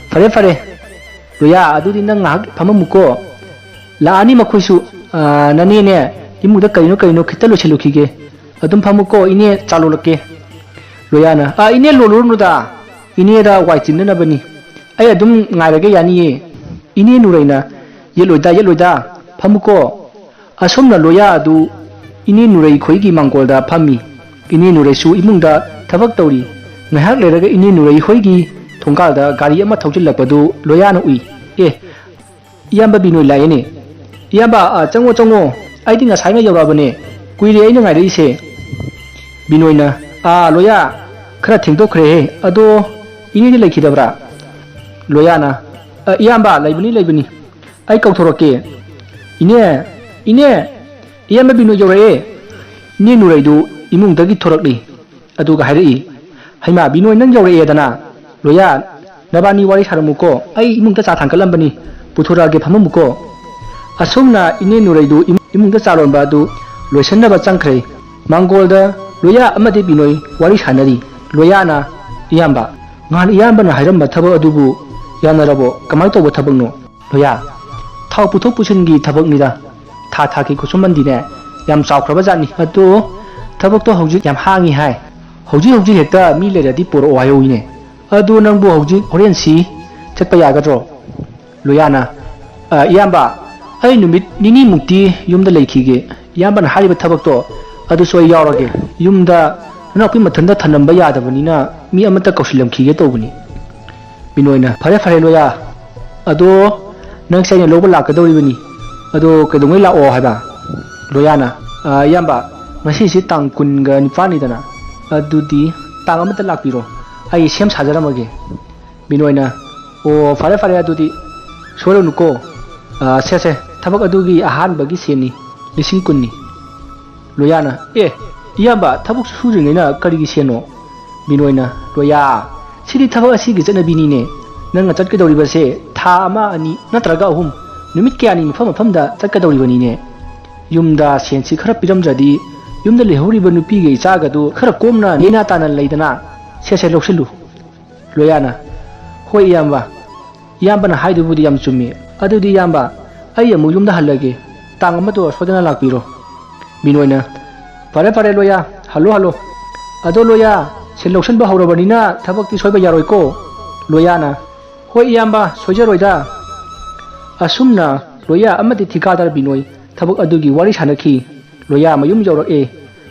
ꯐꯔꯦ ꯂꯣꯌꯥ ꯑꯗꯨꯗꯤ ꯅꯪ ꯉꯥꯏꯍꯥꯛ ꯐꯝꯃꯝꯃꯨꯀꯣ ꯂꯥꯛꯑꯅꯤ ꯃꯈꯣꯏꯁꯨ ꯅꯅꯦꯅꯦ ꯏꯃꯨꯡꯗ ꯀꯩꯅꯣ ꯈꯤꯇ ꯂꯣꯏꯁꯤꯜꯂꯨꯈꯤꯒꯦ ꯑꯗꯨꯝ ꯐꯝꯃꯨꯀꯣ ꯏꯅꯦ ꯆꯥ ꯂꯣꯜꯂꯛꯀꯦ ꯂꯣꯌꯥꯅ ꯏꯅꯦ ꯂꯣꯜꯂꯨꯔꯅꯨꯗ ꯏꯅꯦꯗ ꯋꯥꯏ ꯆꯤꯟꯅꯅꯕꯅꯤ ꯑꯩ ꯑꯗꯨꯝ ꯉꯥꯏꯔꯒ ꯌꯥꯅꯤꯌꯦ ꯏꯅꯦ ꯅꯨꯔꯩꯅ ꯌꯦꯠꯂꯣꯏꯗ ꯐꯝꯃꯨꯀꯣ ꯑꯁꯨꯝꯅ ꯂꯣꯌꯥ ꯑꯗꯨ ꯏꯅꯦ ꯅꯨꯔꯩ ꯈꯣꯏꯒꯤ ꯃꯥꯡꯒꯣꯜꯗ ꯐꯝꯃꯤ ꯏꯅꯦ ꯅꯨꯔꯩꯁꯨ ꯏꯃꯨꯡꯗ ꯊꯕꯛ ꯇꯧꯔꯤ ꯉꯥꯏꯍꯥꯛ ꯂꯩꯔꯒ ꯏꯅꯦ ꯅꯨꯔꯩ ꯍꯣꯏꯒꯤ ꯊꯣꯡꯒꯥꯜꯗ ꯒꯥꯔꯤ ꯑꯃ ꯊꯧꯖꯤꯜꯂꯛꯄꯗꯨ ꯂꯣꯌꯥꯅ ꯎꯏ ꯏꯌꯥꯝꯕ ꯕꯤꯅꯣꯏ ꯂꯥꯛꯑꯦꯅꯦ ꯏꯌꯥꯝꯕ ꯆꯪꯉꯣ ꯑꯩꯗꯤ ꯉꯁꯥꯏꯅ ꯌꯧꯔꯛꯑꯕꯅꯦ ꯀꯨꯏꯔꯦ ꯑꯩꯅ ꯉꯥꯏꯔꯛꯏꯁꯦ ꯕꯤꯅꯣꯏꯅ ꯂꯣꯌꯥ ꯈꯔ ꯊꯦꯡꯗꯣꯛꯈ꯭ꯔꯦꯍꯦ ꯑꯗꯣ ꯏꯅꯦꯗꯤ ꯂꯩꯈꯤꯗꯕ꯭ꯔꯥ ꯂꯣꯌꯥꯅ ꯏꯌꯥꯝꯕ ꯂꯩꯕꯅꯤ ꯑꯩ ꯀꯧꯊꯣꯔꯛꯀꯦ ꯏꯅꯦ ꯏꯌꯥꯝꯕ ꯕꯤꯅꯣꯏ ꯌꯧꯔꯛꯑꯦ ꯏꯅꯦ ꯅꯨꯔꯩꯗꯨ ꯏꯃꯨꯡꯗꯒꯤ ꯊꯣꯔꯛꯂꯤ ꯑꯗꯨꯒ ꯍꯥꯏꯔꯛꯏ ꯍꯩꯃꯥ ꯕꯤꯅꯣꯏ ꯅꯪ ꯌꯧꯔꯛꯑꯦꯗꯅ ꯂꯣꯌꯥ ꯅꯕꯥꯅꯤ ꯋꯥꯔꯤ ꯁꯥꯔꯝꯃꯨꯀꯣ ꯑꯩ ꯏꯃꯨꯡꯗ ꯆꯥ ꯊꯥꯡꯀꯠꯂꯝꯕꯅꯤ ꯄꯨꯊꯣꯔꯛꯑꯒꯦ ꯐꯝꯃꯝꯃꯨꯀꯣ ꯑꯁꯨꯝꯅ ꯏꯅꯦ ꯅꯨꯔꯩꯗꯨ ꯏꯃꯨꯡꯗ ꯆꯥ ꯂꯣꯟꯕ ꯑꯗꯨ ꯂꯣꯏꯁꯤꯟꯅꯕ ꯆꯪꯈ꯭ꯔꯦ ꯃꯥꯡꯒꯣꯜꯗ ꯂꯣꯌꯥ ꯑꯃꯗꯤ ꯕꯤꯅꯣꯏ ꯋꯥꯔꯤ ꯁꯥꯟꯅꯔꯤ ꯂꯣꯌꯥꯅ ꯏꯌꯥꯝꯕ ꯅꯍꯥꯟ ꯏꯌꯥꯝꯕꯅ ꯍꯥꯏꯔꯝꯕ ꯊꯕꯛ ꯑꯗꯨꯕꯨ ꯌꯥꯅꯔꯕꯣ ꯀꯃꯥꯏꯅ ꯇꯧꯕ ꯊꯕꯛꯅꯣ ꯂꯣꯌꯥ ꯊꯥꯎ ꯄꯨꯊꯣꯛ ꯄꯨꯁꯤꯟꯒꯤ ꯊꯕꯛꯅꯤꯗ ꯊꯥꯒꯤ ꯈꯨꯠꯁꯨꯃꯟꯗꯤꯅꯦ ꯌꯥꯝ ꯆꯥꯎꯈ꯭ꯔꯕ ꯖꯥꯠꯅꯤ ꯑꯗꯣ ꯊꯕꯛꯇꯣ ꯍꯧꯖꯤꯛ ꯌꯥꯝ ꯍꯥꯡꯉꯤ ꯍꯥꯏ ꯍꯧꯖꯤꯛ ꯍꯦꯛꯇ ꯃꯤ ꯂꯩꯔꯗꯤ ꯄꯣꯔꯛꯑꯣ ꯍꯥꯏꯍꯧꯏꯅꯦ ꯑꯗꯣ ꯅꯪꯕꯨ ꯍꯧꯖꯤꯛ ꯍꯣꯔꯦꯟꯁꯤ ꯆꯠꯄ ꯌꯥꯒꯗ꯭ꯔꯣ ꯂꯣꯌꯥꯅ ꯏꯌꯥꯝꯕ ꯑꯩ ꯅꯨꯃꯤꯠ ꯅꯤꯅꯤꯃꯨꯛꯇꯤ ꯌꯨꯝꯗ ꯂꯩꯈꯤꯒꯦ ꯏꯌꯥꯝꯕꯅ ꯍꯥꯏꯔꯤꯕ ꯊꯕꯛꯇꯣ ꯑꯗꯨꯁꯨ ꯑꯩ ꯌꯥꯎꯔꯒꯦ ꯌꯨꯝꯗ ꯅꯅꯥꯎꯄꯤ ꯃꯊꯟꯇ ꯊꯅꯝꯕ ꯌꯥꯗꯕꯅꯤꯅ ꯃꯤ ꯑꯃꯠꯇ ꯀꯧꯁꯤꯜꯂꯝꯈꯤꯒꯦ ꯇꯧꯕꯅꯤ ꯕꯤꯅꯣꯏꯅ ꯐꯔꯦ ꯂꯣꯌꯥ ꯑꯗꯣ ꯅꯪꯁꯦ ꯑꯩꯅ ꯂꯧꯕ ꯂꯥꯛꯀꯗꯧꯔꯤꯕꯅꯤ ꯑꯗꯣ ꯀꯩꯗꯧꯉꯩ ꯂꯥꯛꯑꯣ ꯍꯥꯏꯕ ꯂꯣꯌꯥꯅ ꯏꯌꯥꯝꯕ ꯉꯁꯤꯁꯤ ꯇꯥꯡ 19 ꯑꯗꯨꯗꯤ ꯇꯥꯡ ꯑꯃꯇ ꯂꯥꯛꯄꯤꯔꯣ ꯑꯩ ꯁꯦꯝ ꯁꯥꯖꯔꯝꯃꯒꯦ ꯕꯤꯅꯣꯏꯅ ꯑꯣ ꯐꯔꯦ ꯑꯗꯨꯗꯤ ꯁꯣꯏꯔꯅꯨꯀꯣ ꯁꯦ ꯊꯕꯛ ꯑꯗꯨꯒꯤ ꯑꯍꯥꯟꯕꯒꯤ ꯁꯦꯟꯅꯤ 10,000 ꯂꯣꯌꯥꯅ ꯏꯌꯥꯝꯕ ꯊꯕꯛ ꯁꯨꯗ꯭ꯔꯤꯉꯩꯅ ꯀꯔꯤꯒꯤ ꯁꯦꯟꯅꯣ ꯕꯤꯅꯣꯏꯅ ꯂꯣꯌꯥ ꯁꯤꯗꯤ ꯊꯕꯛ ꯑꯁꯤꯒꯤ ꯆꯠꯅꯕꯤꯅꯤꯅꯦ ꯅꯪꯅ ꯆꯠꯀꯗꯧꯔꯤꯕꯁꯦ ꯊꯥ 1, 2 ꯅꯠꯇ꯭ꯔꯒ 3 ꯅꯨꯃꯤꯠ ꯀꯌꯥꯅꯤ ꯃꯐꯝꯗ ꯆꯠꯀꯗꯧꯔꯤꯕꯅꯤꯅꯦ ꯌꯨꯝꯗ ꯁꯦꯟꯁꯤ ꯈꯔ ꯄꯤꯔꯝꯗ꯭ꯔꯗꯤ ꯌꯨꯝꯗ ꯂꯩꯍꯧꯔꯤꯕ ꯅꯨꯄꯤꯒ ꯏꯆꯥꯒꯗꯨ ꯈꯔ ꯀꯣꯝꯅ ꯅꯦꯅꯥ ꯇꯥꯅ ꯂꯩꯗꯅ ꯁꯦ ꯂꯧꯁꯤꯜꯂꯨ ꯂꯣꯌꯥꯅ ꯍꯣꯏ ꯏꯌꯥꯝꯕꯅ ꯍꯥꯏꯗꯨꯕꯨꯗꯤ ꯌꯥꯝ ꯆꯨꯝꯃꯤ ꯑꯗꯨꯗꯤ ꯏꯌꯥꯝꯕ ꯑꯩ ꯑꯃꯨꯛ ꯌꯨꯝꯗ ꯍꯜꯂꯒꯦ ꯇꯥꯡ ꯑꯃꯗꯣ ꯁꯣꯏꯗꯅ ꯂꯥꯛꯄꯤꯔꯣ ꯕꯤꯅꯣꯏꯅ ꯐꯔꯦ ꯂꯣꯌꯥ ꯍꯜꯂꯣ ꯑꯗꯣ ꯂꯣꯌꯥ ꯁꯦꯟ ꯂꯧꯁꯤꯟꯕ ꯍꯧꯔꯕꯅꯤꯅ ꯊꯕꯛꯇꯤ ꯁꯣꯏꯕ ꯌꯥꯔꯣꯏꯀꯣ ꯂꯣꯌꯥꯅ ꯍꯣꯏ ꯏꯌꯥꯝꯕ ꯁꯣꯏꯖꯔꯣꯏꯗ ꯑꯁꯨꯝꯅ ꯂꯣꯌꯥ ꯑꯃꯗꯤ ꯊꯤꯀꯥꯗꯥꯔ ꯕꯤꯅꯣꯏ ꯊꯕꯛ ꯑꯗꯨꯒꯤ ꯋꯥꯔꯤ ꯁꯥꯟꯅꯈꯤ ꯂꯣꯌꯥ ꯃꯌꯨꯝ ꯌꯧꯔꯛꯑꯦ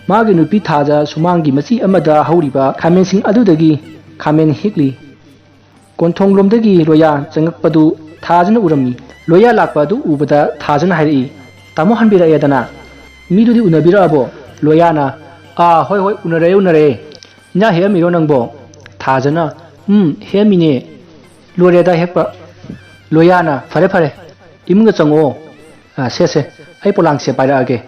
ꯃꯥꯒꯤ ꯅꯨꯄꯤ ꯊꯥꯖ ꯁꯨꯃꯥꯡꯒꯤ ꯃꯆꯤ ꯑꯃꯗ ꯍꯧꯔꯤꯕ ꯈꯥꯃꯦꯟꯁꯤꯡ ꯑꯗꯨꯗꯒꯤ ꯈꯥꯃꯦꯟ ꯍꯦꯛꯂꯤ ꯀꯣꯟꯊꯣꯡꯂꯣꯝꯗꯒꯤ ꯂꯣꯌꯥ ꯆꯪꯉꯛꯄꯗꯨ ꯊꯥꯖꯅ ꯎꯔꯝꯃꯤ ꯂꯣꯌꯥ ꯂꯥꯛꯄ ꯑꯗꯨ ꯎꯕꯗ ꯊꯥꯖꯅ ꯍꯥꯏꯔꯛꯏ ꯇꯥꯃꯣ ꯍꯟꯕꯤꯔꯛꯑꯦꯗꯅ ꯃꯤꯗꯨꯗꯤ ꯎꯅꯕꯤꯔꯛꯑꯕꯣ ꯂꯣꯌꯥꯅ ꯍꯣꯏ ꯎꯅꯔꯦ ꯏꯟꯖꯥꯡ ꯍꯦꯛꯑꯝꯃꯤꯔꯣ ꯅꯪꯕꯣ ꯊꯥꯖꯅ ꯍꯦꯛꯑꯝꯃꯤꯅꯦ ꯂꯣꯏꯔꯦꯗ ꯍꯦꯛꯄ ꯂꯣꯌꯥꯅ ꯐꯔꯦ ꯏꯃꯨꯡꯗ ꯆꯪꯉꯛꯑꯣ ꯁꯦ ꯑꯩ ꯄꯣꯂꯥꯡꯁꯦ ꯄꯥꯏꯔꯛꯑꯒꯦ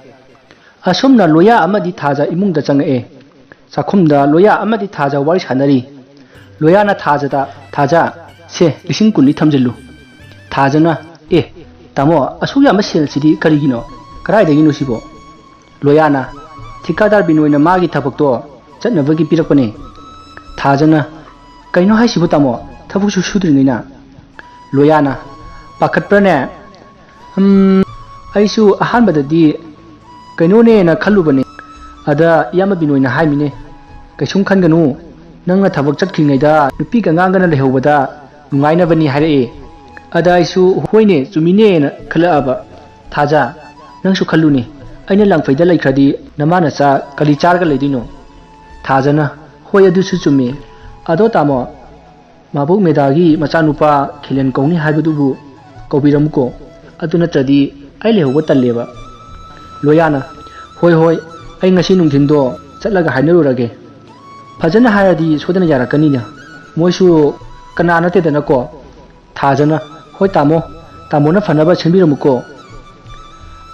ꯑꯁꯨꯝꯅ ꯂꯣꯌꯥ ꯑꯃꯗꯤ ꯊꯥꯖ ꯏꯃꯨꯡꯗ ꯆꯪꯉꯛꯑꯦ ꯆꯥꯛꯈꯨꯝꯗ ꯂꯣꯌꯥ ꯑꯃꯗꯤ ꯊꯥꯖ ꯋꯥꯔꯤ ꯁꯥꯟꯅꯔꯤ ꯂꯣꯌꯥꯅ ꯊꯥꯖ ꯁꯦ 10,000 ꯊꯝꯖꯤꯜꯂꯨ ꯊꯥꯖꯅ ꯇꯥꯃꯣ ꯑꯁꯨꯛ ꯌꯥꯝꯕ ꯁꯦꯜꯁꯤꯗꯤ ꯀꯔꯤꯒꯤꯅꯣ ꯀꯗꯥꯏꯗꯒꯤꯅꯣ ꯁꯤꯕꯣ ꯂꯣꯌꯥꯅ ꯊꯤꯀꯥꯗꯥꯔ ꯕꯤꯅꯣꯏꯅ ꯃꯥꯒꯤ ꯊꯕꯛꯇꯣ ꯆꯠꯅꯕꯒꯤ ꯄꯤꯔꯛꯄꯅꯦ ꯊꯥꯖꯅ ꯀꯩꯅꯣ ꯍꯥꯏꯁꯤꯕꯨ ꯇꯥꯃꯣ ꯊꯕꯛꯁꯨ ꯁꯨꯗ꯭ꯔꯤꯉꯩꯅ ꯂꯣꯌꯥꯅ ꯄꯥꯈꯠꯄ꯭ꯔꯅꯦ ꯑꯩꯁꯨ ꯑꯍꯥꯟꯕꯗꯗꯤ ꯀꯩꯅꯣꯅꯦꯅ ꯈꯜꯂꯨꯕꯅꯦ ꯑꯗ ꯏꯌꯥꯝꯕ ꯕꯤꯅꯣꯏꯅ ꯍꯥꯏꯃꯤꯅꯦ ꯀꯩꯁꯨꯝ ꯈꯟꯒꯅꯨ ꯅꯪꯅ ꯊꯕꯛ ꯆꯠꯈ꯭ꯔꯤꯉꯩꯗ ꯅꯨꯄꯤꯒ ꯑꯉꯥꯡꯒꯅ ꯂꯩꯍꯧꯕꯗ ꯅꯨꯡꯉꯥꯏꯅꯕꯅꯤ ꯍꯥꯏꯔꯛꯑꯦ ꯑꯗ ꯑꯩꯁꯨ ꯍꯣꯏꯅꯦ ꯆꯨꯝꯃꯤꯅꯦꯅ ꯈꯜꯂꯛꯑꯕ ꯊꯥꯖ ꯅꯪꯁꯨ ꯈꯜꯂꯨꯅꯦ ꯑꯩꯅ ꯂꯪꯐꯩꯗ ꯂꯩꯈ꯭ꯔꯗꯤ ꯅꯃꯥ ꯅꯆꯥ ꯀꯔꯤ ꯆꯥꯔꯒ ꯂꯩꯗꯣꯏꯅꯣ ꯊꯥꯖꯅ ꯍꯣꯏ ꯑꯗꯨꯁꯨ ꯆꯨꯝꯃꯤ ꯑꯗꯣ ꯇꯥꯃꯣ ꯃꯕꯣꯛ ꯃꯦꯗꯥꯒꯤ ꯃꯆꯥꯅꯨꯄꯥ ꯈꯤꯂꯦꯟ ꯀꯧꯅꯤ ꯍꯥꯏꯕꯗꯨꯕꯨ ꯀꯧꯕꯤꯔꯝꯃꯨꯀꯣ ꯑꯗꯨ ꯅꯠꯇ꯭ꯔꯗꯤ ꯑꯩ ꯂꯩꯍꯧꯕ ꯇꯜꯂꯦꯕ ꯂꯣꯌꯥꯅ ꯍꯣꯏ ꯑꯩ ꯉꯁꯤ ꯅꯨꯡꯊꯤꯟꯗꯣ ꯆꯠꯂꯒ ꯍꯥꯏꯅꯔꯨꯔꯒꯦ ꯐꯖꯅ ꯍꯥꯏꯔꯗꯤ ꯁꯣꯏꯗꯅ ꯌꯥꯔꯛꯀꯅꯤꯅ ꯃꯣꯏꯁꯨ ꯀꯅꯥ ꯅꯠꯇꯦꯗꯅꯀꯣ ꯊꯥꯖꯅ ꯍꯣꯏ ꯇꯥꯃꯣꯅ ꯐꯅꯕ ꯁꯤꯟꯕꯤꯔꯝමුꯀꯣ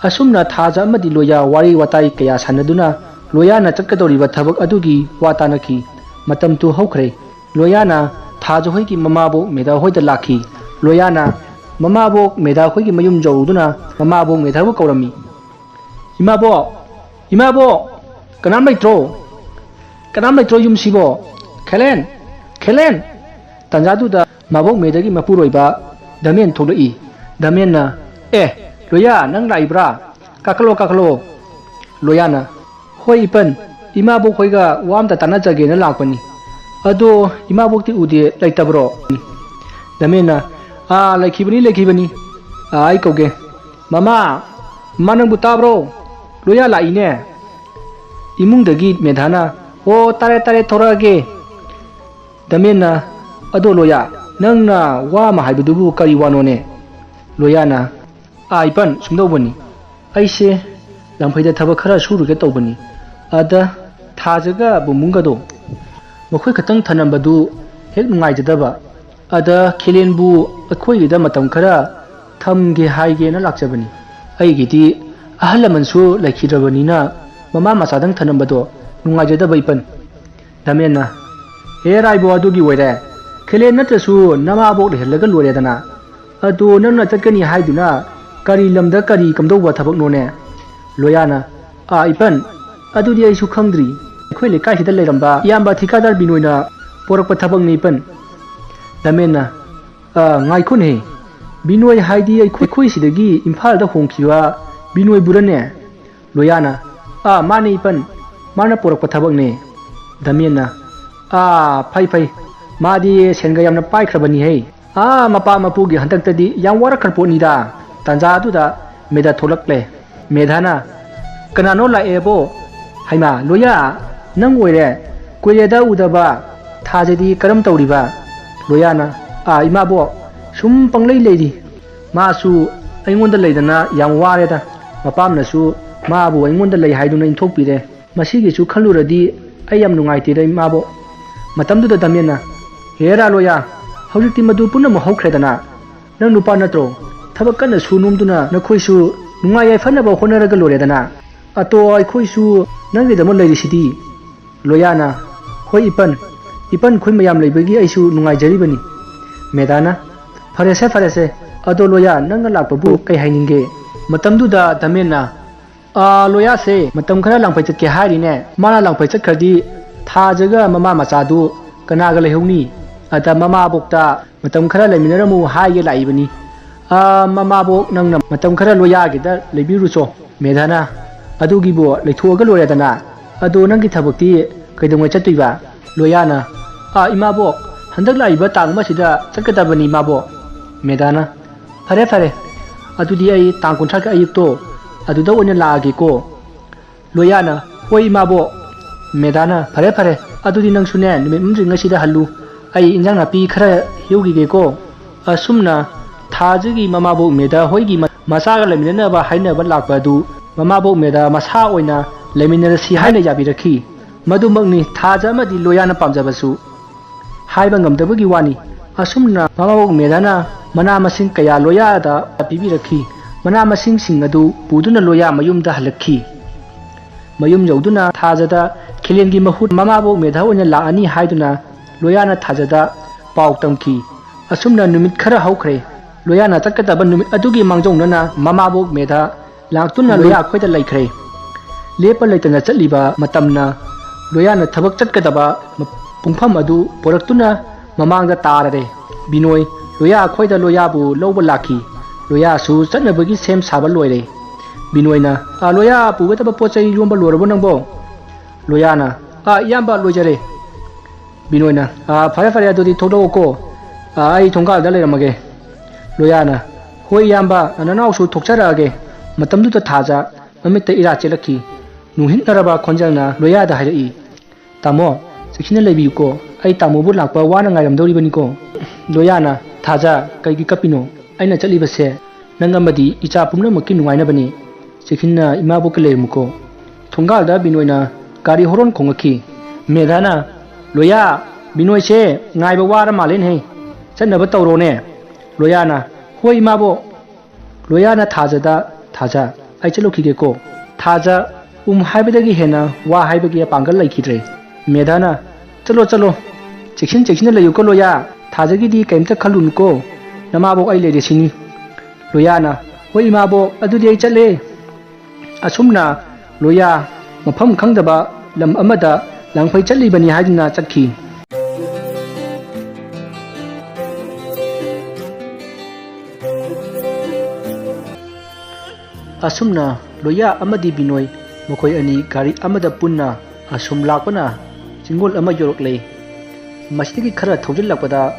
ꯑꯁꯨꯝꯅ ꯊꯥꯖ ꯑꯃꯗꯤ ꯂꯣꯌꯥ ꯋꯥꯔꯤ ꯋꯥꯇꯥꯏ ꯀꯌꯥ ꯁꯥꯟꯅꯗꯨꯅ ꯂꯣꯌꯥꯅ ꯆꯠꯀꯗꯧꯔꯤꯕ ꯊꯕꯛ ꯑꯗꯨꯒꯤ ꯋꯥ ꯇꯥꯅꯈꯤ ꯃꯇꯝ ꯍꯧꯈ꯭ꯔꯦ ꯂꯣꯌꯥꯅ ꯊꯥꯖ ꯍꯣꯏꯒꯤ ꯃꯃꯥꯕꯣꯛ ꯃꯦꯗꯥ ꯍꯣꯏꯗ ꯂꯥꯛꯈꯤ ꯂꯣꯌꯥꯅ ꯃꯃꯥꯕꯣꯛ ꯃꯦꯗꯥ ꯍꯣꯏꯒꯤ ꯃꯌꯨꯝ ꯌꯧꯔꯨꯗꯨꯅ ꯃꯃꯥꯕꯣꯛ ꯃꯦꯗꯥꯕꯨ ꯀꯧꯔꯝꯃꯤ ꯏꯃꯥꯕꯣꯛ ꯀꯅꯥꯝ ꯂꯩꯇ꯭ꯔꯣ ꯌꯨꯝꯁꯤꯕꯣ ꯈꯦꯂꯦꯟ ꯇꯟꯖꯥꯗꯨꯗ ꯃꯕꯣꯛ ꯃꯦꯗꯥꯒꯤ ꯃꯄꯨꯔꯣꯏꯕ ꯗꯃꯦꯟ ꯊꯣꯛꯂꯛꯏ ꯗꯃꯦꯟꯅ ꯂꯣꯌꯥ ꯅꯪ ꯂꯥꯛꯏꯕ꯭ꯔꯥ ꯀꯥꯈꯠꯂꯣ ꯂꯣꯌꯥꯅ ꯍꯣꯏ ꯏꯄꯟ ꯏꯃꯥꯕꯣꯛ ꯍꯣꯏꯒ ꯋꯥ ꯑꯝꯇ ꯇꯥꯟꯅꯖꯒꯦꯅ ꯂꯥꯛꯄꯅꯤ ꯑꯗꯣ ꯏꯃꯥꯕꯣꯛꯇꯤ ꯎꯗꯦ ꯂꯩꯇꯕ꯭ꯔꯣ ꯗꯃꯦꯟꯅ ꯂꯩꯈꯤꯕꯅꯤ ꯑꯩ ꯀꯧꯒꯦ ꯃꯃꯥ ꯅꯪꯕు ꯇꯥꯕ꯭ꯔꯣ ꯂꯣꯌꯥ ꯂꯥꯛꯏꯅꯦ ꯏꯃꯨꯡꯗꯒꯤ ꯃꯦꯙꯥꯅ ꯇꯥꯔꯦ ꯊꯣꯔꯛꯑꯒꯦ ꯗꯃꯦꯟꯅ ꯑꯗꯣ ꯂꯣꯌꯥ ꯅꯪꯅ ꯋꯥ ꯑꯃ ꯍꯥꯏꯕꯗꯨꯕꯨ ꯀꯔꯤ ꯋꯥꯅꯣꯅꯦ ꯂꯣꯌꯥꯅ ꯏꯄꯟ ꯁꯨꯝꯗꯧꯕꯅꯤ ꯑꯩꯁꯦ ꯂꯪꯐꯩꯗ ꯊꯕꯛ ꯈꯔ ꯁꯨꯔꯨꯒꯦ ꯇꯧꯕꯅꯤ ꯑꯗ ꯊꯥꯖꯒ ꯕꯨꯡꯕꯨꯡꯒꯗꯣ ꯃꯈꯣꯏ ꯈꯛꯇꯪ ꯊꯅꯝꯕꯗꯨ ꯍꯦꯛ ꯅꯨꯡꯉꯥꯏꯖꯗꯕ ꯑꯗ ꯈꯤꯂꯦꯟꯕꯨ ꯑꯩꯈꯣꯏꯒꯤꯗ ꯃꯇꯝ ꯈꯔ ꯊꯝꯒꯦ ꯍꯥꯏꯒꯦꯅ ꯂꯥꯛꯆꯕꯅꯤ ꯑꯩꯒꯤꯗꯤ ꯑꯍꯜ ꯂꯃꯟꯁꯨ ꯂꯩꯈꯤꯗ꯭ꯔꯕꯅꯤꯅ ꯃꯃꯥ ꯃꯆꯥꯗꯪ ꯊꯅꯝꯕꯗꯣ ꯅꯨꯡꯉꯥꯏꯖꯗꯕ ꯏꯄꯟ ꯗꯃꯦꯟꯅ ꯔꯥꯏꯕꯣ ꯑꯗꯨꯒꯤ ꯑꯣꯏꯔꯦ ꯈꯤꯂꯦꯟ ꯅꯠꯇ꯭ꯔꯁꯨ ꯅꯃꯥꯕꯣꯛ ꯂꯩꯍꯜꯂꯒ ꯂꯣꯏꯔꯦꯗꯅ ꯑꯗꯣ ꯅꯪꯅ ꯆꯠꯀꯅꯤ ꯍꯥꯏꯗꯨꯅ ꯀꯔꯤ ꯂꯝꯗ ꯀꯔꯤ ꯀꯝꯗꯧꯕ ꯊꯕꯛꯅꯣꯅꯦ ꯂꯣꯌꯥꯅ ꯏꯄꯟ ꯑꯗꯨꯗꯤ ꯑꯩꯁꯨ ꯈꯪꯗ꯭ꯔꯤ ꯑꯩꯈꯣꯏ ꯂꯩꯀꯥꯏꯁꯤꯗ ꯂꯩꯔꯝꯕ ꯏꯌꯥꯝꯕ ꯊꯤꯀꯥꯗꯥꯔ ꯕꯤꯅꯣꯏꯅ ꯄꯣꯔꯛꯄ ꯊꯕꯛꯅꯤ ꯏꯄꯟ ꯗꯃꯦꯟꯅ ꯉꯥꯏꯈꯣꯅꯦ ꯕꯤꯅꯣꯏ ꯍꯥꯏꯗꯤ ꯑꯩꯈꯣꯏ ꯁꯤꯗꯒꯤ ꯏꯝꯐꯥꯜꯗ ꯍꯣꯡꯈꯤꯕ ꯕꯤꯅꯣꯏꯕꯨꯔꯅꯦ ꯂꯣꯌꯥꯅ ꯃꯥꯅꯦ ꯏꯄꯟ ꯃꯥꯅ ꯄꯣꯔꯛꯄ ꯊꯕꯛꯅꯦ ꯗꯃꯦꯟꯅ ꯐꯩ ꯃꯥꯗꯤ ꯁꯦꯟꯒ ꯌꯥꯝꯅ ꯄꯥꯏꯈ꯭ꯔꯕꯅꯤꯍꯦ ꯃꯄꯥ ꯃꯄꯨꯒꯤ ꯍꯟꯗꯛꯇꯗꯤ ꯌꯥꯝ ꯋꯥꯔꯛꯈ꯭ꯔ ꯄꯣꯠꯅꯤꯗ ꯇꯥꯟꯖꯥ ꯑꯗꯨꯗ ꯃꯦꯗꯥ ꯊꯣꯛꯂꯛꯂꯦ ꯃꯦꯙꯥꯅ ꯀꯅꯥꯅꯣ ꯂꯥꯛꯑꯦꯕꯣ ꯍꯩꯃꯥ ꯂꯣꯌꯥ ꯅꯪ ꯑꯣꯏꯔꯦ ꯀꯨꯏꯔꯦꯗ ꯎꯗꯕ ꯊꯥꯖꯗꯤ ꯀꯔꯝ ꯇꯧꯔꯤꯕ ꯂꯣꯌꯥꯅ ꯏꯃꯥꯕꯣꯛ ꯁꯨꯝ ꯄꯪꯂꯩ ꯂꯩꯔꯤ ꯃꯥꯁꯨ ꯑꯩꯉꯣꯟꯗ ꯂꯩꯗꯅ ꯌꯥꯝ ꯋꯥꯔꯦꯗ ꯃꯄꯥꯝꯅꯁꯨ ꯃꯥꯕꯨ ꯑꯩꯉꯣꯟꯗ ꯂꯩ ꯍꯥꯏꯗꯨꯅ ꯏꯟꯊꯣꯛꯄꯤꯔꯦ ꯃꯁꯤꯒꯤꯁꯨ ꯈꯜꯂꯨꯔꯗꯤ ꯑꯩ ꯌꯥꯝ ꯅꯨꯡꯉꯥꯏꯇꯦꯗ ꯏꯃꯥꯕꯣꯛ ꯃꯇꯝꯗꯨꯗ ꯗꯃꯦꯟꯅ ꯍꯦꯔꯥ ꯂꯣꯌꯥ ꯍꯧꯖꯤꯛꯇꯤ ꯃꯗꯨ ꯄꯨꯝꯅꯃꯛ ꯍꯧꯈ꯭ꯔꯦꯗꯅ ꯅꯪ ꯅꯨꯄꯥ ꯅꯠꯇ꯭ꯔꯣ ꯊꯕꯛ ꯀꯟꯅ ꯁꯨ ꯅꯣꯝꯗꯨꯅ ꯅꯈꯣꯏꯁꯨ ꯅꯨꯡꯉꯥꯏ ꯌꯥꯏꯐꯅꯕ ꯍꯣꯠꯅꯔꯒ ꯂꯣꯏꯔꯦꯗꯅ ꯑꯇꯣ ꯑꯩꯈꯣꯏꯁꯨ ꯅꯪꯒꯤꯗꯃꯛ ꯂꯩꯔꯤꯁꯤꯗꯤ ꯂꯣꯌꯥꯅ ꯍꯣꯏ ꯏꯄꯟ ꯈꯣꯏ ꯃꯌꯥꯝ ꯂꯩꯕꯒꯤ ꯑꯩꯁꯨ ꯅꯨꯡꯉꯥꯏꯖꯔꯤꯕꯅꯤ ꯃꯦꯗꯥꯅ ꯐꯔꯦꯁꯦ ꯑꯗꯣ ꯂꯣꯌꯥ ꯅꯪꯅ ꯂꯥꯛꯄꯕꯨ ꯀꯩ ꯍꯥꯏꯅꯤꯡꯒꯦ ꯃꯇꯝꯗꯨꯗ ꯗꯃꯦꯟꯅ ꯂꯣꯌꯥꯁꯦ ꯃꯇꯝ ꯈꯔ ꯂꯪꯐꯩ ꯆꯠꯀꯦ ꯍꯥꯏꯔꯤꯅꯦ ꯃꯥꯅ ꯂꯪꯐꯩ ꯆꯠꯈ꯭ꯔꯗꯤ ꯊꯥꯖꯒ ꯃꯃꯥ ꯃꯆꯥꯗꯨ ꯀꯅꯥꯒ ꯂꯩꯍꯧꯅꯤ ꯑꯗ ꯃꯃꯥꯕꯣꯛꯇ ꯃꯇꯝ ꯈꯔ ꯂꯩꯃꯤꯟꯅꯔꯝꯃꯨ ꯍꯥꯏꯒꯦ ꯂꯥꯛꯏꯕꯅꯤ ꯃꯃꯥꯕꯣꯛ ꯅꯪꯅ ꯃꯇꯝ ꯈꯔ ꯂꯣꯌꯥꯒꯤꯗ ꯂꯩꯕꯤꯔꯨꯆꯣ ꯃꯦꯙꯥꯅ ꯑꯗꯨꯒꯤꯕꯨ ꯂꯩꯊꯣꯛꯑꯒ ꯂꯣꯏꯔꯦꯗꯅ ꯑꯗꯣ ꯅꯪꯒꯤ ꯊꯕꯛꯇꯤ ꯀꯩꯗꯧꯉꯩ ꯆꯠꯇꯣꯏꯕ ꯂꯣꯌꯥꯅ ꯏꯃꯥꯕꯣꯛ ꯍꯟꯗꯛ ꯂꯥꯛꯏꯕ ꯇꯥꯡ ꯑꯃꯁꯤꯗ ꯆꯠꯀꯗꯕꯅꯤ ꯏꯃꯥꯕꯣꯛ ꯐꯔꯦ ꯑꯗꯨꯗꯤ ꯑꯩ ꯇꯥꯡ 30ꯒꯤ ꯑꯌꯨꯛꯇꯣ ꯑꯗꯨꯗ ꯑꯣꯏꯅ ꯂꯥꯛꯑꯒꯦꯀꯣ ꯂꯣꯌꯥꯅ ꯍꯣꯏ ꯏꯃꯥꯕꯣꯛ ꯃꯦꯙꯥꯅ ꯐꯔꯦ ꯑꯗꯨꯗꯤ ꯅꯪꯁꯨꯅꯦ ꯅꯨꯃꯤꯠ 3 ꯉꯁꯤꯗ ꯍꯜꯂꯨ ꯑꯩ ꯏꯟꯖꯥꯡ ꯅꯥꯄꯤ ꯈꯔ ꯍꯦꯎꯈꯤꯒꯦꯀꯣ ꯑꯁꯨꯝꯅ ꯊꯥꯖꯒꯤ ꯃꯃꯥꯕꯣꯛ ꯃꯦꯗꯥ ꯍꯣꯏꯒꯤ ꯃꯆꯥꯒ ꯂꯩꯃꯤꯟꯅꯅꯕ ꯍꯥꯏꯅꯕ ꯂꯥꯛꯄ ꯑꯗꯨ ꯃꯃꯥꯕꯣꯛ ꯃꯦꯗꯥ ꯃꯁꯥ ꯑꯣꯏꯅ ꯂꯩꯃꯤꯟꯅꯔꯁꯤ ꯍꯥꯏꯅ ꯌꯥꯕꯤꯔꯛꯈꯤ꯫ ꯃꯗꯨꯃꯛꯅꯤ ꯊꯥꯖ ꯑꯃꯗꯤ ꯂꯣꯌꯥꯅ ꯄꯥꯝꯖꯕꯁꯨ ꯍꯥꯏꯕ ꯉꯝꯗꯕꯒꯤ ꯋꯥꯅꯤ꯫ ꯑꯁꯨꯝꯅ ꯃꯃꯥꯕꯣꯛ ꯃꯦꯗꯥꯅ ꯃꯅꯥ ꯃꯁꯤꯡ ꯀꯌꯥ ꯂꯣꯌꯥꯗ ꯄꯤꯕꯤꯔꯛꯈꯤ꯫ ꯃꯅꯥ ꯃꯁꯤꯡꯁꯤꯡ ꯑꯗꯨ ꯄꯨꯗꯨꯅ ꯂꯣꯌꯥ ꯃꯌꯨꯝꯗ ꯍꯜꯂꯛꯈꯤ꯫ ꯃꯌꯨꯝ ꯌꯧꯗꯨꯅ ꯊꯥꯖꯗ ꯈꯤꯂꯦꯟꯒꯤ ꯃꯍꯨꯠ ꯃꯃꯥꯕꯣꯛ ꯃꯦꯙꯥ ꯑꯣꯏꯅ ꯂꯥꯛꯑꯅꯤ ꯍꯥꯏꯗꯨꯅ ꯂꯣꯌꯥꯅ ꯊꯥꯖꯗ ꯄꯥꯎ ꯇꯝꯈꯤ꯫ ꯑꯁꯨꯝꯅ ꯅꯨꯃꯤꯠ ꯈꯔ ꯍꯧꯈ꯭ꯔꯦ꯫ ꯂꯣꯌꯥꯅ ꯆꯠꯀꯗꯕ ꯅꯨꯃꯤꯠ ꯑꯗꯨꯒꯤ ꯃꯥꯡꯖꯧꯅꯅ ꯃꯃꯥꯕꯣꯛ ꯃꯦꯙꯥ ꯂꯥꯛꯇꯨꯅ ꯂꯣꯌꯥ ꯑꯩꯈꯣꯏꯗ ꯂꯩꯈ꯭ꯔꯦ꯫ ꯂꯦꯞꯄ ꯂꯩꯇꯅ ꯆꯠꯂꯤꯕ ꯃꯇꯝꯅ ꯂꯣꯌꯥꯅ ꯊꯕꯛ ꯆꯠꯀꯗꯕ ꯄꯨꯡꯐꯝ ꯑꯗු ꯄꯣꯔꯛꯇꯨꯅ ꯃꯃꯥꯡꯗ ꯇꯥꯔꯔꯦ꯫ ꯕꯤꯅꯣꯏ ꯂꯣꯌꯥ ꯑꯩꯈꯣꯏꯗ ꯂꯣꯌꯥꯕꯨ ꯂꯧꯕ ꯂꯥꯛꯈꯤ꯫ ꯂꯣꯌꯥꯁꯨ ꯆꯠꯅꯕꯒꯤ ꯁꯦꯝ ꯁꯥꯕ ꯂꯣꯏꯔꯦ꯫ ꯕꯤꯅꯣꯏꯅ ꯂꯣꯌꯥ ꯄꯨꯒꯗꯕ ꯄꯣꯠ ꯆꯩ ꯌꯣꯝꯕ ꯂꯣꯏꯔꯕꯣ ꯅꯪꯕꯣ? ꯂꯣꯌꯥꯅ ꯏꯌꯥꯝꯕ ꯂꯣꯏꯖꯔꯦ꯫ ꯕꯤꯅꯣꯏꯅ ꯐꯔꯦ ꯐꯔꯦ ꯑꯗꯨꯗꯤ ꯊꯣꯛꯂꯛꯑꯣꯀꯣ, ꯑꯩ ꯊꯣꯡꯒꯥꯜꯗ ꯂꯩꯔꯝꯃꯒꯦ꯫ ꯂꯣꯌꯥꯅ ꯍꯣꯏ ꯏꯌꯥꯝꯕ, ꯅꯅꯥꯎꯁꯨ ꯊꯣꯛꯆꯔꯛꯑꯒꯦ꯫ ꯃꯇꯝꯗꯨꯗ ꯊꯥꯖ ꯃꯃꯤꯠꯇ ꯏꯔꯥ ꯆꯦꯜꯂꯛꯈꯤ꯫ ꯅꯨꯡꯍꯤꯛꯅꯔꯕ ꯈꯣꯟꯖꯦꯜꯅ ꯂꯣꯌꯥꯗ ꯍꯥꯏꯔꯛꯏ, ꯇꯥꯃꯣ ꯆꯦꯛꯁꯤꯟꯅ ꯂꯩꯕꯤꯌꯨꯀꯣ, ꯑꯩ ꯇꯥꯃꯣꯕꯨ ꯂꯥꯛꯄ ꯋꯥꯅ ꯉꯥꯏꯔꯝꯗꯧꯔꯤꯕꯅꯤꯀꯣ꯫ ꯂꯣꯌꯥꯅ ꯊꯥꯖ ꯀꯩꯒꯤ ꯀꯞꯄꯤꯅꯣ? ꯑꯩꯅ ꯆꯠꯂꯤꯕꯁꯦ ꯅꯪ ꯑꯃꯗꯤ ꯏꯆꯥ ꯄꯨꯝꯅꯃꯛꯀꯤ ꯅꯨꯡꯉꯥꯏꯅꯕꯅꯤ꯫ ꯆꯦꯛꯁꯤꯟꯅ ꯏꯃꯥꯕꯣꯛꯀ ꯂꯩꯔꯝꯃꯨꯀꯣ꯫ ꯊꯣꯡꯒꯥꯜꯗ ꯕꯤꯅꯣꯏꯅ ꯒꯥꯔꯤ ꯍꯣꯔꯣꯟ ꯈꯣꯡꯉꯛꯈꯤ꯫ ꯃꯦꯙꯥꯅ ꯂꯣꯌꯥ, ꯕꯤꯅꯣꯏꯁꯦ ꯉꯥꯏꯕ ꯋꯥꯔ ꯃꯥꯜꯂꯦꯅꯦꯍꯦ, ꯆꯠꯅꯕ ꯇꯧꯔꯣꯅꯦ꯫ ꯂꯣꯌꯥꯅ ꯍꯣꯏ ꯏꯃꯥꯕꯣꯛ꯫ ꯂꯣꯌꯥꯅ ꯊꯥꯖꯗ ꯊꯥꯖ ꯑꯩ ꯆꯠꯂꯨꯈꯤꯒꯦꯀꯣ꯫ ꯊꯥꯖ ꯍꯥꯏꯕꯗꯒꯤ ꯍꯦꯟꯅ ꯋꯥ ꯍꯥꯏꯕꯒꯤ ꯄꯥꯡꯒꯜ ꯂꯩꯈꯤꯗ꯭ꯔꯦ꯫ ꯃꯦꯙꯥꯅ ꯆꯠꯂꯣ ꯆꯠꯂꯣ, ꯆꯦꯛꯁꯤꯟꯅ ꯂꯩꯌꯨꯀꯣ ꯂꯣꯌꯥ, ꯊꯥꯖꯒꯤꯗꯤ ꯀꯩꯝꯇ ꯈꯜꯂꯨꯅꯨꯀꯣ, ꯅꯃꯥꯕꯣꯛ ꯑꯩ ꯂꯩꯔꯦ ꯁꯤꯅꯤ꯫ ꯂꯣꯌꯥꯅ ꯍꯣꯏ ꯏꯃꯥꯕꯣꯛ, ꯑꯗꯨꯗꯤ ꯑꯩ ꯆꯠꯂꯦ꯫ ꯑꯁꯨꯝꯅ ꯂꯣꯌꯥ ꯃꯐꯝ ꯈꯪꯗꯕ ꯂꯝ ꯑꯃꯗ ꯂꯥꯡꯐꯩ ꯆꯠꯂꯤꯕꯅꯤ ꯍꯥꯏꯗꯨꯅ ꯆꯠꯈꯤ꯫ ꯑꯁꯨꯝꯅ ꯂꯣꯌꯥ ꯑꯃꯗꯤ ꯕꯤꯅꯣꯏ ꯃꯈꯣꯏ ꯑꯅꯤ ꯒꯥꯔꯤ ꯑꯃꯗ ꯄꯨꯟꯅ ꯑꯁꯨꯝ ꯂꯥꯛꯄꯅ ꯆꯤꯡꯒꯣꯜ ꯑꯃ ꯌꯧꯔꯛꯂꯦ꯫ ꯃꯁꯤꯗꯒꯤ ꯈꯔ ꯊꯧꯖꯤꯜꯂꯛꯄꯗ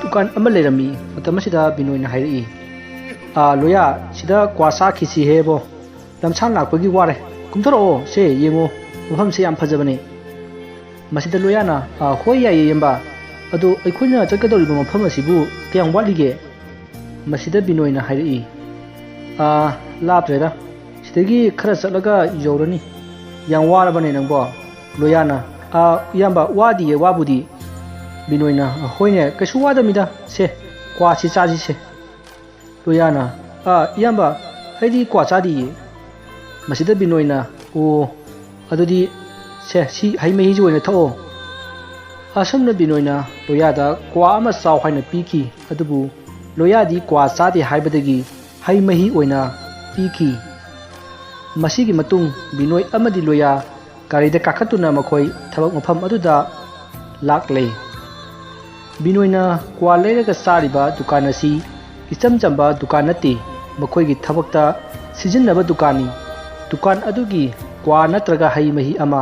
ꯗꯨꯀꯥꯟ ꯑꯃ ꯂꯩꯔꯝꯃꯤ꯫ ꯃꯇꯝ ꯑꯁꯤꯗ ꯕꯤꯅꯣꯏꯅ ꯍꯥꯏꯔꯛꯏ, ꯂꯣꯌꯥ ꯁꯤꯗ ꯀ꯭ꯋꯥ ꯆꯥꯈꯤꯁꯤꯍꯦꯕꯣ, ꯂꯝꯁꯥꯡ ꯂꯥꯛꯄꯒꯤ ꯋꯥꯔꯦ, ꯀꯨꯝꯊꯔꯛꯑꯣ, ꯁꯦ ꯌꯦꯡꯉꯣ, ꯃꯐꯝꯁꯦ ꯌꯥꯝ ꯐꯖꯕꯅꯦ꯫ ꯃꯁꯤꯗ ꯂꯣꯌꯥꯅ ꯍꯣꯏ ꯌꯥꯏꯌꯦ ꯏꯌꯥꯝꯕ, ꯑꯗꯣ ꯑꯩꯈꯣꯏꯅ ꯆꯠꯀꯗꯧꯔꯤꯕ ꯃꯐꯝ ꯑꯁꯤꯕꯨ ꯀꯌꯥꯝ ꯋꯥꯠꯂꯤꯒꯦ? ꯃꯁꯤꯗ ꯕꯤꯅꯣꯏꯅ ꯍꯥꯏꯔꯛꯏ, ꯂꯥꯞꯇ꯭ꯔꯦꯗ, ꯁꯤꯗꯒꯤ ꯈꯔ ꯆꯠꯂꯒ ꯌꯧꯔꯅꯤ, ꯌꯥꯝ ꯋꯥꯔꯕꯅꯦ ꯅꯪꯕꯣ꯫ ꯂꯣꯌꯥꯅ ꯏꯌꯥꯝꯕ ꯋꯥꯗꯤꯌꯦ ꯋꯥꯕꯨꯗꯤ꯫ ꯕꯤꯅꯣꯏꯅ ꯍꯣꯏꯅꯦ ꯀꯩꯁꯨ ꯋꯥꯗꯃꯤꯗ, ꯁꯦ ꯀ꯭ꯋꯥꯁꯤ ꯆꯥꯁꯤꯁꯦ꯫ ꯂꯣꯌꯥꯅ ꯏꯌꯥꯝꯕ ꯑꯩꯗꯤ ꯀ꯭ꯋꯥ ꯆꯥꯗꯤꯌꯦ꯫ ꯃꯁꯤꯗ ꯕꯤꯅꯣꯏꯅ ꯑꯗꯨꯗꯤ ꯁꯦ ꯁꯤ ꯍꯩ ꯃꯍꯤꯁꯤ ꯑꯣꯏꯅ ꯊꯛꯑꯣ꯫ ꯑꯁꯨꯝꯅ ꯕꯤꯅꯣꯏꯅ ꯂꯣꯌꯥꯗ ꯀ꯭ꯋꯥ ꯑꯃ ꯆꯥꯎ ꯍꯥꯏꯅ ꯄꯤꯈꯤ꯫ ꯑꯗꯨꯕꯨ ꯂꯣꯌꯥꯗꯤ ꯀ꯭ꯋꯥ ꯆꯥꯗꯦ ꯍꯥꯏꯕꯗꯒꯤ ꯍꯩ ꯃꯍꯤ ꯑꯣꯏꯅ ꯄꯤꯈꯤ꯫ ꯃꯁꯤꯒꯤ ꯃꯇꯨꯡ ꯕꯤꯅꯣꯏ ꯑꯃꯗꯤ ꯂꯣꯌꯥ ꯒꯥꯔꯤꯗ ꯀꯥꯈꯠꯇꯨꯅ ꯃꯈꯣꯏ ꯊꯕꯛ ꯃꯐꯝ ꯑꯗꯨꯗ ꯂꯥꯛꯂꯦ꯫ ꯕꯤꯅꯣꯏꯅ ꯀ꯭ꯋꯥ ꯂꯩꯔꯒ ꯆꯥꯔꯤꯕ ꯗꯨꯀꯥꯟ ꯑꯁꯤ ꯏꯆꯝ ꯆꯝꯕ ꯗꯨꯀꯥꯟ ꯅꯠꯇꯦ, ꯃꯈꯣꯏꯒꯤ ꯊꯕꯛꯇ ꯁꯤꯖꯤꯟꯅꯕ ꯗꯨꯀꯥꯟꯅꯤ꯫ ꯗꯨꯀꯥꯟ ꯑꯗꯨꯒꯤ ꯀ꯭ꯋꯥ ꯅꯠꯇ꯭ꯔꯒ ꯍꯩ ꯃꯍꯤ ꯑꯃ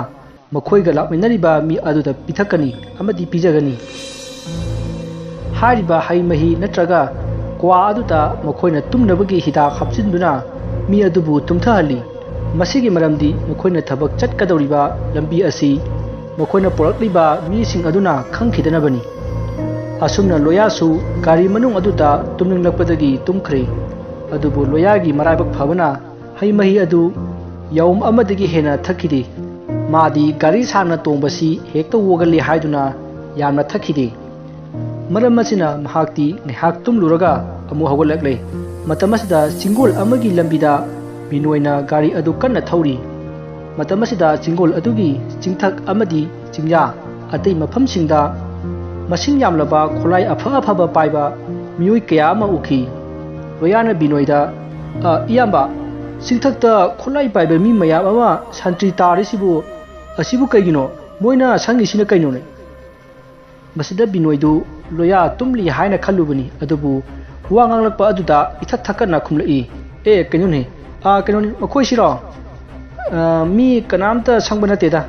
ꯃꯈꯣꯏꯒ ꯂꯥꯛꯃꯤꯟꯅꯔꯤꯕ ꯃꯤ ꯑꯗꯨꯗ ꯄꯤꯊꯛꯀꯅꯤ ꯑꯃꯗꯤ ꯄꯤꯖꯒꯅꯤ꯫ ꯍꯥꯏꯔꯤꯕ ꯍꯩ ꯃꯍꯤ ꯅꯠꯇ꯭ꯔꯒ ꯀ꯭ꯋꯥ ꯑꯗꯨꯗ ꯃꯈꯣꯏꯅ ꯇꯨꯝꯅꯕꯒꯤ ꯍꯤꯗꯥꯛ ꯍꯥꯞꯆꯤꯟꯗꯨꯅ ꯃꯤ ꯑꯗꯨꯕꯨ ꯇꯨꯝꯊꯍꯜꯂꯤ꯫ ꯃꯁꯤꯒꯤ ꯃꯔꯝꯗꯤ ꯃꯈꯣꯏꯅ ꯊꯕꯛ ꯆꯠꯀꯗꯧꯔꯤꯕ ꯂꯝꯕꯤ ꯑꯁꯤ ꯃꯈꯣꯏꯅ ꯄꯣꯔꯛꯂꯤꯕ ꯃꯤꯁꯤꯡ ꯑꯗꯨꯅ ꯈꯪꯈꯤꯗꯅꯕꯅꯤ꯫ ꯑꯁꯨꯝꯅ ꯂꯣꯌꯥꯁꯨ ꯒꯥꯔꯤ ꯃꯅꯨꯡ ꯑꯗꯨꯗ ꯇꯨꯝꯅꯤꯡꯂꯛꯄꯗꯒꯤ ꯇꯨꯝꯈ꯭ꯔꯦ꯫ ꯑꯗꯨꯕꯨ ꯂꯣꯌꯥꯒꯤ ꯃꯔꯥꯏꯕꯛ ꯐꯕꯅ ꯍꯩ ꯃꯍꯤ ꯑꯗු ꯌꯥꯎꯝ ꯑꯃꯗꯒꯤ ꯍꯦꯟꯅ ꯊꯛꯈꯤꯗꯦ꯫ ꯃꯥꯗꯤ ꯒꯥꯔꯤ ꯁꯥꯡꯅ ꯇꯣꯡꯕꯁꯤ ꯍꯦꯛꯇ ꯋꯥꯒꯜꯂꯤ ꯍꯥꯏꯗꯨꯅ ꯌꯥꯝꯅ ꯊꯛꯈꯤꯗꯦ꯫ ꯃꯔꯝ ꯑꯁꯤꯅ ꯃꯍꯥꯛꯇꯤ ꯉꯥꯏꯍꯥꯛ ꯇꯨꯝꯂꯨꯔꯒ ꯑꯃꯨꯛ ꯍꯧꯒꯠꯂꯛꯂꯦ꯫ ꯃꯇꯝ ꯑꯁꯤꯗ ꯆꯤꯡꯒꯣꯜ ꯑꯃꯒꯤ ꯂꯝꯕꯤꯗ ꯕꯤꯅꯣꯏꯅ ꯒꯥꯔꯤ ꯑꯗꯨ ꯀꯟꯅ ꯊꯧꯔꯤ꯫ ꯃꯇꯝ ꯑꯁꯤꯗ ꯆꯤꯡꯒꯣꯜ ꯑꯗꯨꯒꯤ ꯆꯤꯡꯊꯛ ꯑꯃꯗꯤ ꯆꯤꯡꯌꯥ ꯑꯇꯩ ꯃꯐꯝꯁꯤꯡꯗ ꯃꯁꯤꯡ ꯌꯥꯝꯂꯕ ꯈꯨꯠꯂꯥꯏ ꯑꯐꯕ ꯄꯥꯏꯕ ꯃꯤꯑꯣꯏ ꯀꯌꯥ ꯑꯃ ꯎꯈꯤ꯫ ꯂꯣꯌꯥꯅ ꯕꯤꯅꯣꯏꯗ ꯏꯌꯥꯝꯕ, ꯆꯤꯡꯊꯛꯇ ꯈꯨꯠꯂꯥꯏ ꯄꯥꯏꯕ ꯃꯤ ꯃꯌꯥꯝ ꯑꯃ ꯁꯟꯇ꯭ꯔꯤ ꯑꯁꯤꯕꯨ ꯀꯩꯒꯤꯅꯣ? ꯃꯣꯏꯅ ꯁꯪꯉꯤꯁꯤꯅ ꯀꯩꯅꯣꯅꯦ? ꯃꯁꯤꯗ ꯕꯤꯅꯣꯏꯗꯨ ꯂꯣꯌꯥ ꯇꯨꯝꯂꯤ ꯍꯥꯏꯅ ꯈꯜꯂꯨꯕꯅꯤ꯫ ꯑꯗꯨꯕꯨ ꯋꯥ ꯉꯥꯡꯂꯛꯄ ꯑꯗꯨꯗ ꯏꯊꯠ ꯊꯛꯀꯠꯅ ꯈꯨꯝꯂꯛꯏ, ꯀꯩꯅꯣꯅꯦ, ꯃꯈꯣꯏꯁꯤꯔꯣ? ꯃꯤ ꯀꯅꯥꯝꯇ ꯁꯪꯕ ꯅꯠꯇꯦꯗ,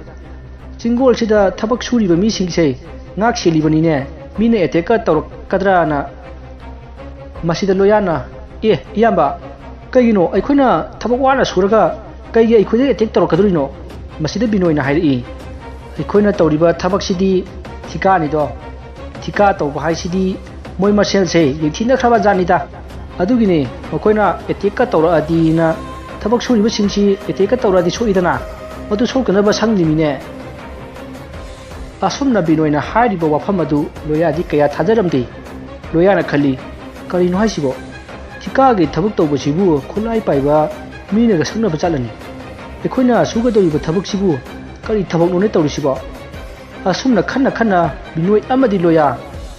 ꯆꯤꯡꯒꯣꯜꯁꯤꯗ ꯊꯕꯛ ꯁꯨꯔꯤꯕ ꯃꯤꯁꯤꯡꯁꯦ ꯉꯥꯛ ꯁꯦꯜꯂꯤꯕꯅꯤꯅꯦ, ꯃꯤꯅ ꯑꯦꯇꯦꯛꯀ ꯇꯧꯔꯛꯀꯗ꯭ꯔꯥꯅ꯫ ꯃꯁꯤꯗ ꯂꯣꯌꯥꯅ ꯏꯌꯥꯝꯕ, ꯀꯩꯒꯤꯅꯣ ꯑꯩꯈꯣꯏꯅ ꯊꯕꯛ ꯋꯥꯅ ꯁꯨꯔꯒ ꯀꯩꯒꯤ ꯑꯩꯈꯣꯏꯗ ꯑꯦꯇꯦꯛ ꯇꯧꯔꯛꯀꯗꯣꯔꯤꯅꯣ? ꯃꯁꯤꯗ ꯕꯤꯅꯣꯏꯅ ꯍꯥꯏꯔꯛꯏ, ꯑꯩꯈꯣꯏꯅ ꯇꯧꯔꯤꯕ ꯊꯕꯛꯁꯤꯗꯤ ꯊꯤꯀꯥꯅꯤꯗꯣ, ꯊꯤꯀꯥ ꯇꯧꯕ ꯍꯥꯏꯁꯤꯗꯤ ꯃꯣꯏ ꯃꯁꯦꯜꯁꯦ ꯌꯦꯡꯊꯤꯅꯈ꯭ꯔꯕ ꯖꯥꯠꯅꯤꯗ, ꯑꯗꯨꯒꯤꯅꯤ ꯃꯈꯣꯏꯅ ꯑꯦꯇꯦꯛꯀ ꯇꯧꯔꯛꯑꯗꯤꯅ ꯊꯕꯛ ꯁꯨꯔꯤꯕꯁꯤꯡꯁꯤ ꯑꯦꯇꯦꯛꯀ ꯇꯧꯔꯛꯑꯗꯤ ꯁꯣꯛꯏꯗꯅ ꯃꯗꯨ ꯁꯣꯛꯇꯅꯕ ꯁꯪꯂꯤꯃꯤꯅꯦ ꯑꯁꯨꯝꯅ ꯕꯤꯅꯣꯏꯅ ꯍꯥꯏꯔꯤꯕ ꯋꯥꯐꯝ ꯑꯗꯨ ꯂꯣꯌꯥꯗꯤ ꯀꯌꯥ ꯊꯥꯖꯔꯝꯗꯦ ꯂꯣꯌꯥꯅ ꯈꯜꯂꯤ ꯀꯔꯤꯅꯣ ꯍꯥꯏꯁꯤꯕꯣ ꯊꯤꯀꯥꯒꯤ ꯊꯕꯛ ꯇꯧꯕꯁꯤꯕꯨ ꯈꯨꯠꯂꯥꯏ ꯄꯥꯏꯕ ꯃꯤꯅꯒ ꯁꯛꯅꯕ ꯆꯠꯂꯅꯤ ꯑꯩꯈꯣꯏꯅ ꯁꯨꯒꯗꯧꯔꯤꯕ ꯊꯕꯛꯁꯤꯕꯨ ꯀꯔꯤ ꯊꯕꯛꯅꯣꯅꯦ ꯇꯧꯔꯤꯁꯤꯕꯣ ꯑꯁꯨꯝꯅ ꯈꯟꯅ ꯕꯤꯅꯣꯏ ꯑꯃꯗꯤ ꯂꯣꯌꯥ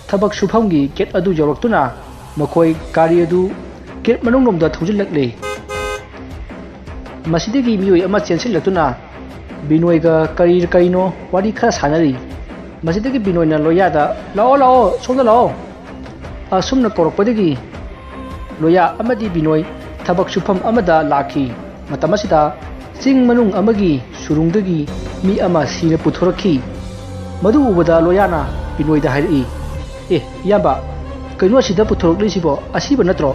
ꯊꯕꯛ ꯁꯨꯐꯝꯒꯤ ꯒꯦꯠ ꯑꯗꯨ ꯌꯧꯔꯛꯇꯨꯅ ꯃꯈꯣꯏ ꯒꯥꯔꯤ ꯑꯗꯨ ꯒꯦꯠ ꯃꯅꯨꯡꯂꯣꯝꯗ ꯊꯧꯖꯤꯜꯂꯛꯂꯦ ꯃꯁꯤꯗꯒꯤ ꯃꯤꯑꯣꯏ ꯑꯃ ꯆꯦꯟꯁꯤꯜꯂꯛꯇꯨꯅ ꯕꯤꯅꯣꯏꯒ ꯀꯔꯤꯅꯣ ꯋꯥꯔꯤ ꯈꯔ ꯁꯥꯟꯅꯔꯤ ꯃꯁꯤꯗꯒꯤ ꯕꯤꯅꯣꯏꯅ ꯂꯣꯌꯥꯗ ꯂꯥꯛꯑꯣ ꯁꯣꯝꯗ ꯂꯥꯛꯑꯣ ꯑꯁꯨꯝꯅ ꯀꯧꯔꯛꯄꯗꯒꯤ ꯂꯣꯌꯥ ꯑꯃꯗꯤ ꯕꯤꯅꯣꯏ ꯊꯕꯛ ꯁꯨꯐꯝ ꯑꯃꯗ ꯂꯥꯛꯈꯤ ꯃꯇꯝ ꯑꯁꯤꯗ ꯆꯤꯡ ꯃꯅꯨꯡ ꯑꯃꯒꯤ ꯁꯨꯔꯨꯡꯗꯒꯤ ꯃꯤ ꯑꯃ ꯁꯤꯅ ꯄꯨꯊꯣꯔꯛꯈꯤ ꯃꯗꯨ ꯎꯕꯗ ꯂꯣꯌꯥꯅ ꯕꯤꯅꯣꯏꯗ ꯍꯥꯏꯔꯛꯏ ꯏꯌꯥꯝꯕ ꯀꯩꯅꯣ ꯑꯁꯤꯗ ꯄꯨꯊꯣꯔꯛꯂꯤꯁꯤꯕꯣ ꯑꯁꯤꯕ ꯅꯠꯇ꯭ꯔꯣ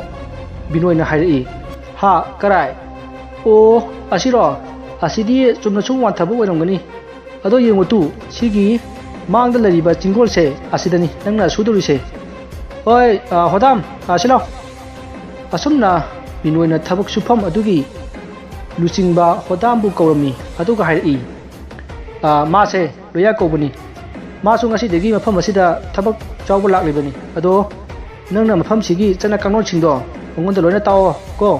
ꯕꯤꯅꯣꯏꯅ ꯍꯥꯏꯔꯛꯏ ꯍꯥ ꯀꯔꯥꯏ ꯑꯣ ꯑꯁꯤꯔꯣ ꯑꯁꯤꯗꯤ ꯆꯨꯝꯅ ꯁꯨꯝ ꯋꯥꯟꯊꯕ ꯑꯣꯏꯔꯝꯒꯅꯤ ꯑꯗꯣ ꯌꯦꯡꯉꯨꯇꯨ ꯁꯤꯒꯤ ꯃꯥꯡꯗ ꯂꯩꯔꯤꯕ ꯆꯤꯡꯒꯣꯜꯁꯦ ꯑꯁꯤꯗꯅꯤ ꯅꯪꯅ ꯁꯨꯗꯧꯔꯤꯁꯦ ꯍꯣꯏ ꯍꯣꯗꯥꯝ ꯁꯤ ꯂꯥꯎ ꯑꯁꯨꯝꯅ ꯕꯤꯅꯣꯏꯅ ꯊꯕꯛ ꯁꯨꯐꯝ ꯑꯗꯨꯒꯤ ꯂꯨꯆꯤꯡꯕ ꯍꯣꯗꯥꯝꯕꯨ ꯀꯧꯔꯝꯃꯤ ꯑꯗꯨꯒ ꯍꯥꯏꯔꯛꯏ ꯃꯥꯁꯦ ꯂꯣꯌꯥ ꯀꯧꯕꯅꯤ ꯃꯥꯁꯨ ꯉꯁꯤꯗꯒꯤ ꯃꯐꯝ ꯑꯁꯤꯗ ꯊꯕꯛ ꯆꯥꯎꯕ ꯂꯥꯛꯂꯤꯕꯅꯤ ꯑꯗꯣ ꯅꯪꯅ ꯃꯐꯝꯁꯤꯒꯤ ꯆꯠꯅ ꯀꯥꯡꯂꯣꯟꯁꯤꯡꯗꯣ ꯃꯉꯣꯟꯗ ꯂꯣꯏꯅ ꯇꯥꯛꯑꯣ ꯀꯣ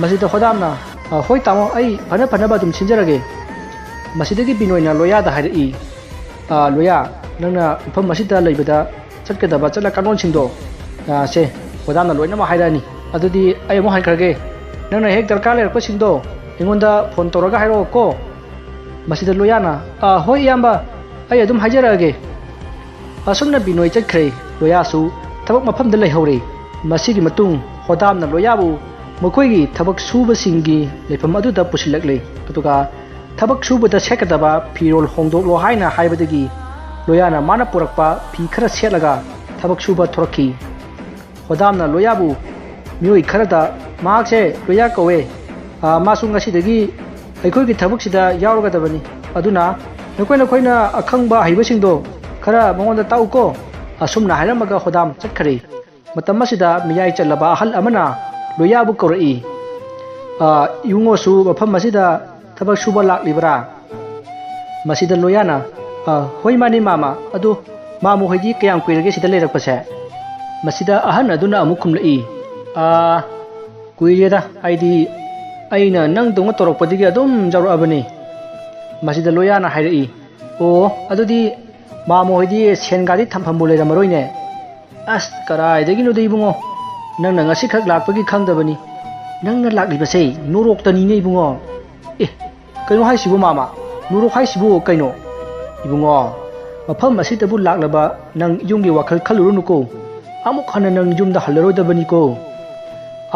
ꯃꯁꯤꯗ ꯍꯣꯗꯥꯝꯅ ꯍꯣꯏ ꯇꯥꯃꯣ ꯑꯩ ꯐꯅꯕ ꯑꯗꯨꯝ ꯁꯤꯟꯖꯔꯒꯦ ꯃꯁꯤꯗꯒꯤ ꯕꯤꯅꯣꯏꯅ ꯂꯣꯌꯥꯗ ꯍꯥꯏꯔꯛꯏ ꯂꯣꯌꯥ ꯅꯪꯅ ꯃꯐꯝ ꯑꯁꯤꯗ ꯂꯩꯕꯗ ꯆꯠꯀꯗꯕ ꯆꯠꯅ ꯀꯥꯡꯂꯣꯟꯁꯤꯡꯗꯣ ꯁꯦ ꯍꯣꯗꯥꯝꯅ ꯂꯣꯏꯅꯃꯛ ꯍꯥꯏꯔꯛꯑꯅꯤ ꯑꯗꯨꯗꯤ ꯑꯩ ꯑꯃꯨꯛ ꯍꯥꯏꯈ꯭ꯔꯒꯦ ꯅꯪꯅ ꯍꯦꯛ ꯗꯔꯀꯥꯔ ꯂꯩꯔꯛꯄꯁꯤꯡꯗꯣ ꯑꯩꯉꯣꯟꯗ ꯐꯣꯟ ꯇꯧꯔꯒ ꯍꯥꯏꯔꯛꯑꯣ ꯀꯣ ꯃꯁꯤꯗ ꯂꯣꯌꯥꯅ ꯍꯣꯏ ꯏꯌꯥꯝꯕ ꯑꯩ ꯑꯗꯨꯝ ꯍꯥꯏꯖꯔꯛꯑꯒꯦ ꯑꯁꯨꯝꯅ ꯕꯤꯅꯣꯏ ꯆꯠꯈ꯭ꯔꯦ ꯂꯣꯌꯥꯁꯨ ꯊꯕꯛ ꯃꯐꯝꯗ ꯂꯩꯍꯧꯔꯦ ꯃꯁꯤꯒꯤ ꯃꯇꯨꯡ ꯍꯣꯗꯥꯝꯅ ꯂꯣꯌꯥꯕꯨ ꯃꯈꯣꯏꯒꯤ ꯊꯕꯛ ꯁꯨꯕꯁꯤꯡꯒꯤ ꯂꯩꯐꯝ ꯑꯗꯨꯗ ꯄꯨꯁꯤꯜꯂꯛꯂꯦ ꯑꯗꯨꯒ ꯊꯕꯛ ꯁꯨꯕꯗ ꯁꯦꯠꯀꯗꯕ ꯐꯤꯔꯣꯜ ꯍꯣꯡꯗꯣꯛꯂꯣ ꯍꯥꯏꯅ ꯍꯥꯏꯕꯗꯒꯤ ꯂꯣꯌꯥꯅ ꯃꯥꯅ ꯄꯨꯔꯛꯄ ꯐꯤ ꯈꯔ ꯁꯦꯠꯂꯒ ꯊꯕꯛ ꯁꯨꯕ ꯊꯣꯔꯛꯈꯤ ꯍꯣꯗꯥꯝꯅ ꯂꯣꯌꯥꯕꯨ ꯃꯤꯑꯣꯏ ꯈꯔꯗ ꯃꯍꯥꯛꯁꯦ ꯂꯣꯌꯥ ꯀꯧꯋꯦ ꯃꯥꯁꯨ ꯉꯁꯤꯗꯒꯤ ꯑꯩꯈꯣꯏꯒꯤ ꯊꯕꯛꯁꯤꯗ ꯌꯥꯎꯔꯒꯗꯕꯅꯤ ꯑꯗꯨꯅ ꯅꯈꯣꯏꯅ ꯑꯈꯪꯕ ꯍꯩꯕꯁꯤꯡꯗꯣ ꯈꯔ ꯃꯉꯣꯟꯗ ꯇꯥꯛꯎꯀꯣ ꯑꯁꯨꯝꯅ ꯍꯥꯏꯔꯝꯃꯒ ꯍꯣꯗꯥꯝ ꯆꯠꯈ꯭ꯔꯦ ꯃꯇꯝ ꯑꯁꯤꯗ ꯃꯤꯌꯥꯏ ꯆꯠꯂꯕ ꯑꯍꯜ ꯑꯃꯅ ꯂꯣꯌꯥꯕꯨ ꯀꯧꯔꯛꯏ ꯏꯕꯨꯡꯉꯣꯁꯨ ꯃꯐꯝ ꯑꯁꯤꯗ ꯊꯕꯛ ꯁꯨꯕ ꯂꯥꯛꯂꯤꯕ꯭ꯔꯥ ꯃꯁꯤꯗ ꯂꯣꯌꯥꯅ ꯍꯣꯏ ꯃꯥꯅꯤ ꯃꯥꯃ ꯑꯗꯨ ꯃꯥꯃ ꯍꯣꯏꯗꯤ ꯀꯌꯥꯝ ꯀꯨꯏꯔꯒꯦ ꯁꯤꯗ ꯂꯩꯔꯛꯄꯁꯦ ꯃꯁꯤꯗ ꯑꯍꯟ ꯑꯗꯨꯅ ꯑꯃꯨꯛ ꯈꯨꯝꯂꯛꯏ ꯀꯨꯏꯔꯦꯗ ꯑꯩꯅ ꯅꯪꯗꯧꯅ ꯇꯧꯔꯛꯄꯗꯒꯤ ꯑꯗꯨꯝ ꯌꯥꯎꯔꯛꯑꯕꯅꯤ ꯃꯁꯤꯗ ꯂꯣꯌꯥꯅ ꯍꯥꯏꯔꯛꯏ ꯑꯣ ꯑꯗꯨꯗꯤ ꯃꯥꯃ ꯍꯣꯏꯗꯤ ꯁꯦꯟꯒꯥꯗꯤ ꯊꯝꯐꯝꯕꯨ ꯂꯩꯔꯝꯃꯔꯣꯏꯅꯦ ꯑꯁ ꯀꯔꯥꯏꯗꯒꯤꯅꯣꯗ ꯏꯕꯨꯡꯉꯣ ꯅꯪꯅ ꯉꯁꯤꯈꯛ ꯂꯥꯛꯄꯒꯤ ꯈꯪꯗꯕꯅꯤ ꯅꯪꯅ ꯂꯥꯛꯂꯤꯕꯁꯦ ꯅꯣꯔꯣꯛꯇꯅꯤꯅꯦ ꯏꯕꯨꯡꯉꯣ ꯀꯩꯅꯣ ꯍꯥꯏꯁꯤꯕꯨ ꯃꯥꯃ ꯅꯣꯔꯣꯛ ꯍꯥꯏꯁꯤꯕꯨ ꯀꯩꯅꯣ ꯏꯕꯨꯡꯉꯣ ꯃꯐꯝ ꯑꯁꯤꯗꯕꯨ ꯂꯥꯛꯂꯕ ꯅꯪ ꯌꯨꯝꯒꯤ ꯋꯥꯈꯜ ꯈꯜꯂꯨꯔꯨꯅꯨꯀꯣ ꯑꯃꯨꯛ ꯍꯟꯅ ꯅꯪ ꯌꯨꯝꯗ ꯍꯜꯂꯔꯣꯏꯗꯕꯅꯤꯀꯣ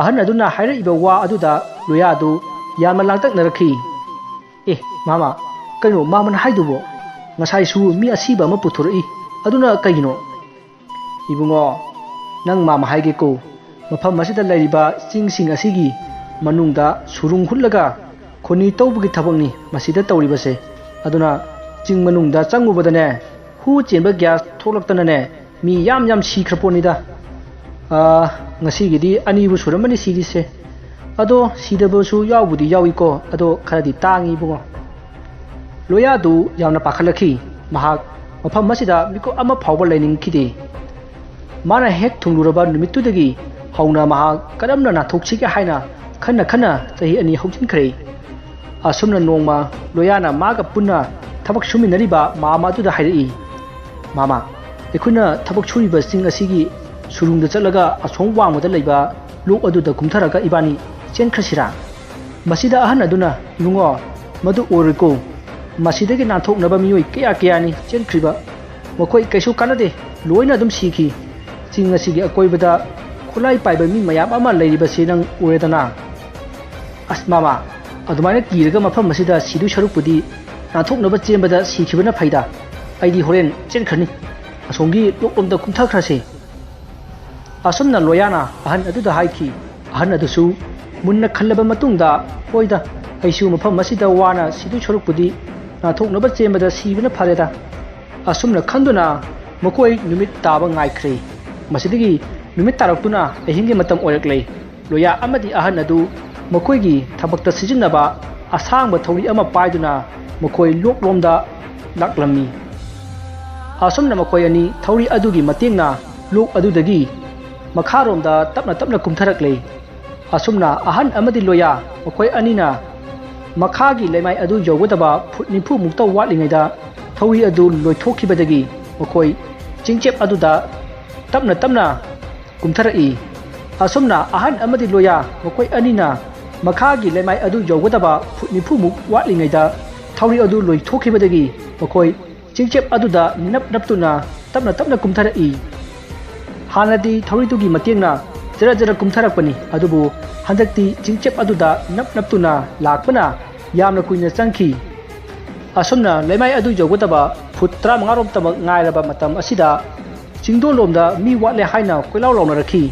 ꯑꯍꯟ ꯑꯗꯨꯅ ꯍꯥꯏꯔꯛꯏꯕ ꯋꯥ ꯑꯗꯨꯗ ꯂꯣꯌꯥꯗꯨ ꯌꯥꯝꯅ ꯂꯥꯡꯇꯛꯅꯔꯛꯈꯤ ꯃꯥꯃ ꯀꯩꯅꯣ ꯃꯥꯃꯅ ꯍꯥꯏꯗꯨꯕꯣ ꯉꯁꯥꯏꯁꯨ ꯃꯤ ꯑꯁꯤꯕ ꯑꯃ ꯄꯨꯊꯣꯔꯛꯏ ꯑꯗꯨꯅ ꯀꯩꯒꯤꯅꯣ ꯏꯕꯨꯡꯉꯣ ꯅꯪ ꯃꯥꯃ ꯍꯥꯏꯒꯦꯀꯣ ꯃꯐꯝ ꯑꯁꯤꯗ ꯂꯩꯔꯤꯕ ꯆꯤꯡꯁꯤꯡ ꯑꯁꯤꯒꯤ ꯃꯅꯨꯡꯗ ꯁꯨꯔꯨꯡ ꯍꯨꯠꯂꯒ ꯈꯣꯟꯅꯤ ꯇꯧꯕꯒꯤ ꯊꯕꯛꯅꯤ ꯃꯁꯤꯗ ꯇꯧꯔꯤꯕꯁꯦ ꯑꯗꯨꯅ ꯆꯤꯡ ꯃꯅꯨꯡꯗ ꯆꯪꯉꯨꯕꯗꯅꯦ ꯍꯨ ꯆꯦꯟꯕ ꯒ꯭ꯌꯥꯁ ꯊꯣꯛꯂꯛꯇꯅꯅꯦ ꯃꯤ ꯌꯥꯝ ꯁꯤꯈ꯭ꯔꯄꯣꯠꯅꯤꯗ ꯉꯁꯤꯒꯤꯗꯤ ꯑꯅꯤꯕꯨ ꯁꯨꯔꯝꯃꯅꯤ ꯁꯤꯔꯤꯁꯦ ꯑꯗꯣ ꯁꯤꯗꯕꯁꯨ ꯌꯥꯎꯕꯨꯗꯤ ꯌꯥꯎꯏꯀꯣ ꯑꯗꯣ ꯈꯔꯗꯤ ꯇꯥꯡꯉꯤ ꯏꯕꯨꯡꯉꯣ ꯂꯣꯌꯥꯗꯨ ꯌꯥꯝꯅ ꯄꯥꯈꯠꯂꯛꯈꯤ ꯃꯍꯥꯛ ꯃꯐꯝ ꯑꯁꯤꯗ ꯃꯤꯀꯨꯞ ꯑꯃ ꯐꯥꯎꯕ ꯂꯩꯅꯤꯡꯈꯤꯗꯦ ꯃꯥꯅ ꯍꯦꯛ ꯊꯨꯡꯂꯨꯔꯕ ꯅꯨꯃꯤꯠꯇꯨꯗꯒꯤ ꯍꯧꯅ ꯃꯍꯥꯛ ꯀꯔꯝꯅ ꯅꯥꯟꯊꯣꯛꯁꯤꯒꯦ ꯍꯥꯏꯅ ꯈꯟꯅ ꯆꯍꯤ 2 ꯍꯧꯖꯤꯟꯈ꯭ꯔꯦ ꯑꯁꯨꯝꯅ ꯅꯣꯡꯃ ꯂꯣꯌꯥꯅ ꯃꯥꯒ ꯄꯨꯟꯅ ꯊꯕꯛ ꯁꯨꯃꯤꯟꯅꯔꯤꯕ ꯃꯥꯃ ꯑꯗꯨꯗ ꯍꯥꯏꯔꯛꯏ ꯃꯥꯃ ꯑꯩꯈꯣꯏꯅ ꯊꯕꯛ ꯁꯨꯔꯤꯕ ꯆꯤꯡ ꯑꯁꯤꯒꯤ ꯁꯨꯔꯨꯡꯗ ꯆꯠꯂꯒ ꯑꯁꯣꯝ ꯋꯥꯡꯃꯗ ꯂꯩꯕ ꯂꯣꯛ ꯑꯗꯨꯗ ꯀꯨꯝꯊꯔꯒ ꯏꯕꯥꯅꯤ ꯆꯦꯟꯈ꯭ꯔꯁꯤꯔꯥ ꯃꯁꯤꯗ ꯑꯍꯟ ꯑꯗꯨꯅ ꯏꯕꯨꯡꯉꯣ ꯃꯗꯨ ꯑꯣꯏꯔꯣꯏꯀꯣ ꯃꯁꯤꯗꯒꯤ ꯅꯥꯟꯊꯣꯛꯅꯕ ꯃꯤꯑꯣꯏ ꯀꯌꯥꯅꯤ ꯆꯦꯟꯈ꯭ꯔꯤꯕ ꯃꯈꯣꯏ ꯀꯩꯁꯨ ꯀꯥꯟꯅꯗꯦ ꯂꯣꯏꯅ ꯑꯗꯨꯝ ꯁꯤꯈꯤ ꯆꯤꯡ ꯑꯁꯤꯒꯤ ꯑꯀꯣꯏꯕꯗ ꯈꯨꯠꯂꯥꯏ ꯄꯥꯏꯕ ꯃꯤ ꯃꯌꯥꯝ ꯑꯃ ꯂꯩꯔꯤꯕꯁꯤ ꯅꯪ ꯎꯔꯦꯗꯅ ꯑꯁ ꯃꯥꯃ ꯑꯗꯨꯃꯥꯏꯅ ꯀꯤꯔꯒ ꯃꯐꯝ ꯑꯁꯤꯗ ꯁꯤꯗꯨ ꯁꯔꯨꯛꯄꯨꯗꯤ ꯅꯥꯟꯊꯣꯛꯅꯕ ꯆꯦꯟꯕꯗ ꯁꯤꯈꯤꯕꯅ ꯐꯩꯗ ꯑꯩꯗꯤ ꯍꯣꯔꯦꯟ ꯆꯦꯟꯈ꯭ꯔꯅꯤ ꯑꯁꯣꯝꯒꯤ ꯂꯣꯛꯂꯣꯝꯗ ꯀꯨꯝꯊꯈ꯭ꯔꯁꯤ ꯑꯁꯨꯝꯅ ꯂꯣꯌꯥꯅ ꯑꯍꯟ ꯑꯗꯨꯗ ꯍꯥꯏꯈꯤ ꯑꯍꯟ ꯑꯗꯨꯁꯨ ꯃꯨꯟꯅ ꯈꯜꯂꯕ ꯃꯇꯨꯡꯗ ꯍꯣꯏꯗ ꯑꯩꯁꯨ ꯃꯐꯝ ꯑꯁꯤꯗ ꯋꯥꯅ ꯁꯤꯗꯨ ꯁꯔꯨꯛꯄꯨꯗꯤ ꯅꯥꯟꯊꯣꯛꯅꯕ ꯆꯦꯟꯕꯗ ꯁꯤꯕꯅ ꯐꯔꯦꯗ ꯑꯁꯨꯝꯅ ꯈꯟꯗꯨꯅ ꯃꯈꯣꯏ ꯅꯨꯃꯤꯠ ꯇꯥꯕ ꯉꯥꯏꯈ꯭ꯔꯦ ꯃꯁꯤꯗꯒꯤ ꯅꯨꯃꯤꯠ ꯇꯥꯔꯛꯇꯨꯅ ꯑꯍꯤꯡꯒꯤ ꯃꯇꯝ ꯑꯣꯏꯔꯛꯂꯦ ꯂꯣꯌꯥ ꯑꯃꯗꯤ ꯑꯍꯟ ꯑꯗꯨ ꯃꯈꯣꯏꯒꯤ ꯊꯕꯛꯇ ꯁꯤꯖꯤꯟꯅꯕ ꯑꯁꯥꯡꯕ ꯊꯧꯔꯤ ꯑꯃ ꯄꯥꯏꯗꯨꯅ ꯃꯈꯣꯏ ꯂꯣꯛꯂꯣꯝꯗ ꯂꯥꯛꯂꯝꯃꯤ ꯑꯁꯨꯝꯅ ꯃꯈꯣꯏ ꯑꯅꯤ ꯊꯧꯔꯤ ꯑꯗꯨꯒꯤ ꯃꯇꯦꯡꯅ ꯂꯣꯛ ꯑꯗꯨꯗꯒꯤ ꯃꯈꯥꯔꯣꯝꯗ ꯇꯞꯅ ꯇꯞꯅ ꯀꯨꯝꯊꯔꯛꯂꯦ ꯑꯁꯨꯝꯅ ꯑꯍꯟ ꯑꯃꯗꯤ ꯂꯣꯌꯥ ꯃꯈꯣꯏ ꯑꯅꯤꯅ ꯃꯈꯥꯒꯤ ꯂꯩꯃꯥꯏ ꯑꯗꯨ ꯌꯧꯒꯗꯕ ꯐꯨꯠ 90 ꯃꯨꯛꯇ ꯋꯥꯠꯂꯤꯉꯩꯗ ꯊꯧꯔꯤ ꯑꯗꯨ ꯂꯣꯏꯊꯣꯛꯈꯤꯕꯗꯒꯤ ꯃꯈꯣꯏ ꯆꯤꯡꯆꯦꯞ ꯑꯗꯨꯗ ꯇꯞꯅ ꯇꯞꯅ ꯀꯨꯝꯊꯔꯛꯏ ꯑꯁꯨꯝꯅ ꯑꯍꯟ ꯑꯃꯗꯤ ꯂꯣꯌꯥ ꯃꯈꯣꯏ ꯑꯅꯤꯅ ꯃꯈꯥꯒꯤ ꯂꯩꯃꯥꯏ ꯑꯗꯨ ꯌꯧꯒꯗꯕ ꯐꯨꯠ 90 ꯃꯨꯛ ꯋꯥꯠꯂꯤꯉꯩꯗ ꯊꯧꯔꯤ ꯑꯗꯨ ꯂꯣꯏꯊꯣꯛꯈꯤꯕꯗꯒꯤ ꯃꯈꯣꯏ ꯆꯤꯡꯆꯦꯞ ꯑꯗꯨꯗ ꯅꯞ ꯅꯞꯇꯨꯅ ꯇꯞꯅ ꯇꯞꯅ ꯀꯨꯝꯊꯔꯛꯏ ꯍꯥꯟꯅꯗꯤ ꯊꯧꯔꯤꯗꯨꯒꯤ ꯃꯇꯦꯡꯅ ꯖꯔ ꯖꯔ ꯀꯨꯝꯊꯔꯛꯄꯅꯤ ꯑꯗꯨꯕꯨ ꯍꯟꯗꯛꯇꯤ ꯆꯤꯡꯆꯦꯞ ꯑꯗꯨꯗ ꯅꯞ ꯅꯞꯇꯨꯅ ꯂꯥꯛꯄꯅ ꯌꯥꯝꯅ ꯀꯨꯏꯅ ꯆꯪꯈꯤ ꯑꯁꯨꯝꯅ ꯂꯩꯃꯥꯏ ꯑꯗꯨ ꯌꯧꯒꯗꯕ ꯐꯨꯠ 35ꯔꯣꯝꯇꯃꯛ ꯉꯥꯏꯔꯕ ꯃꯇꯝ ꯑꯁꯤꯗ ꯆꯤꯡꯗꯣꯟꯂꯣꯝꯗ ꯃꯤ ꯋꯥꯠꯂꯦ ꯍꯥꯏꯅ ꯀꯣꯏꯂꯥꯎ ꯂꯥꯎꯅꯔꯛꯈꯤ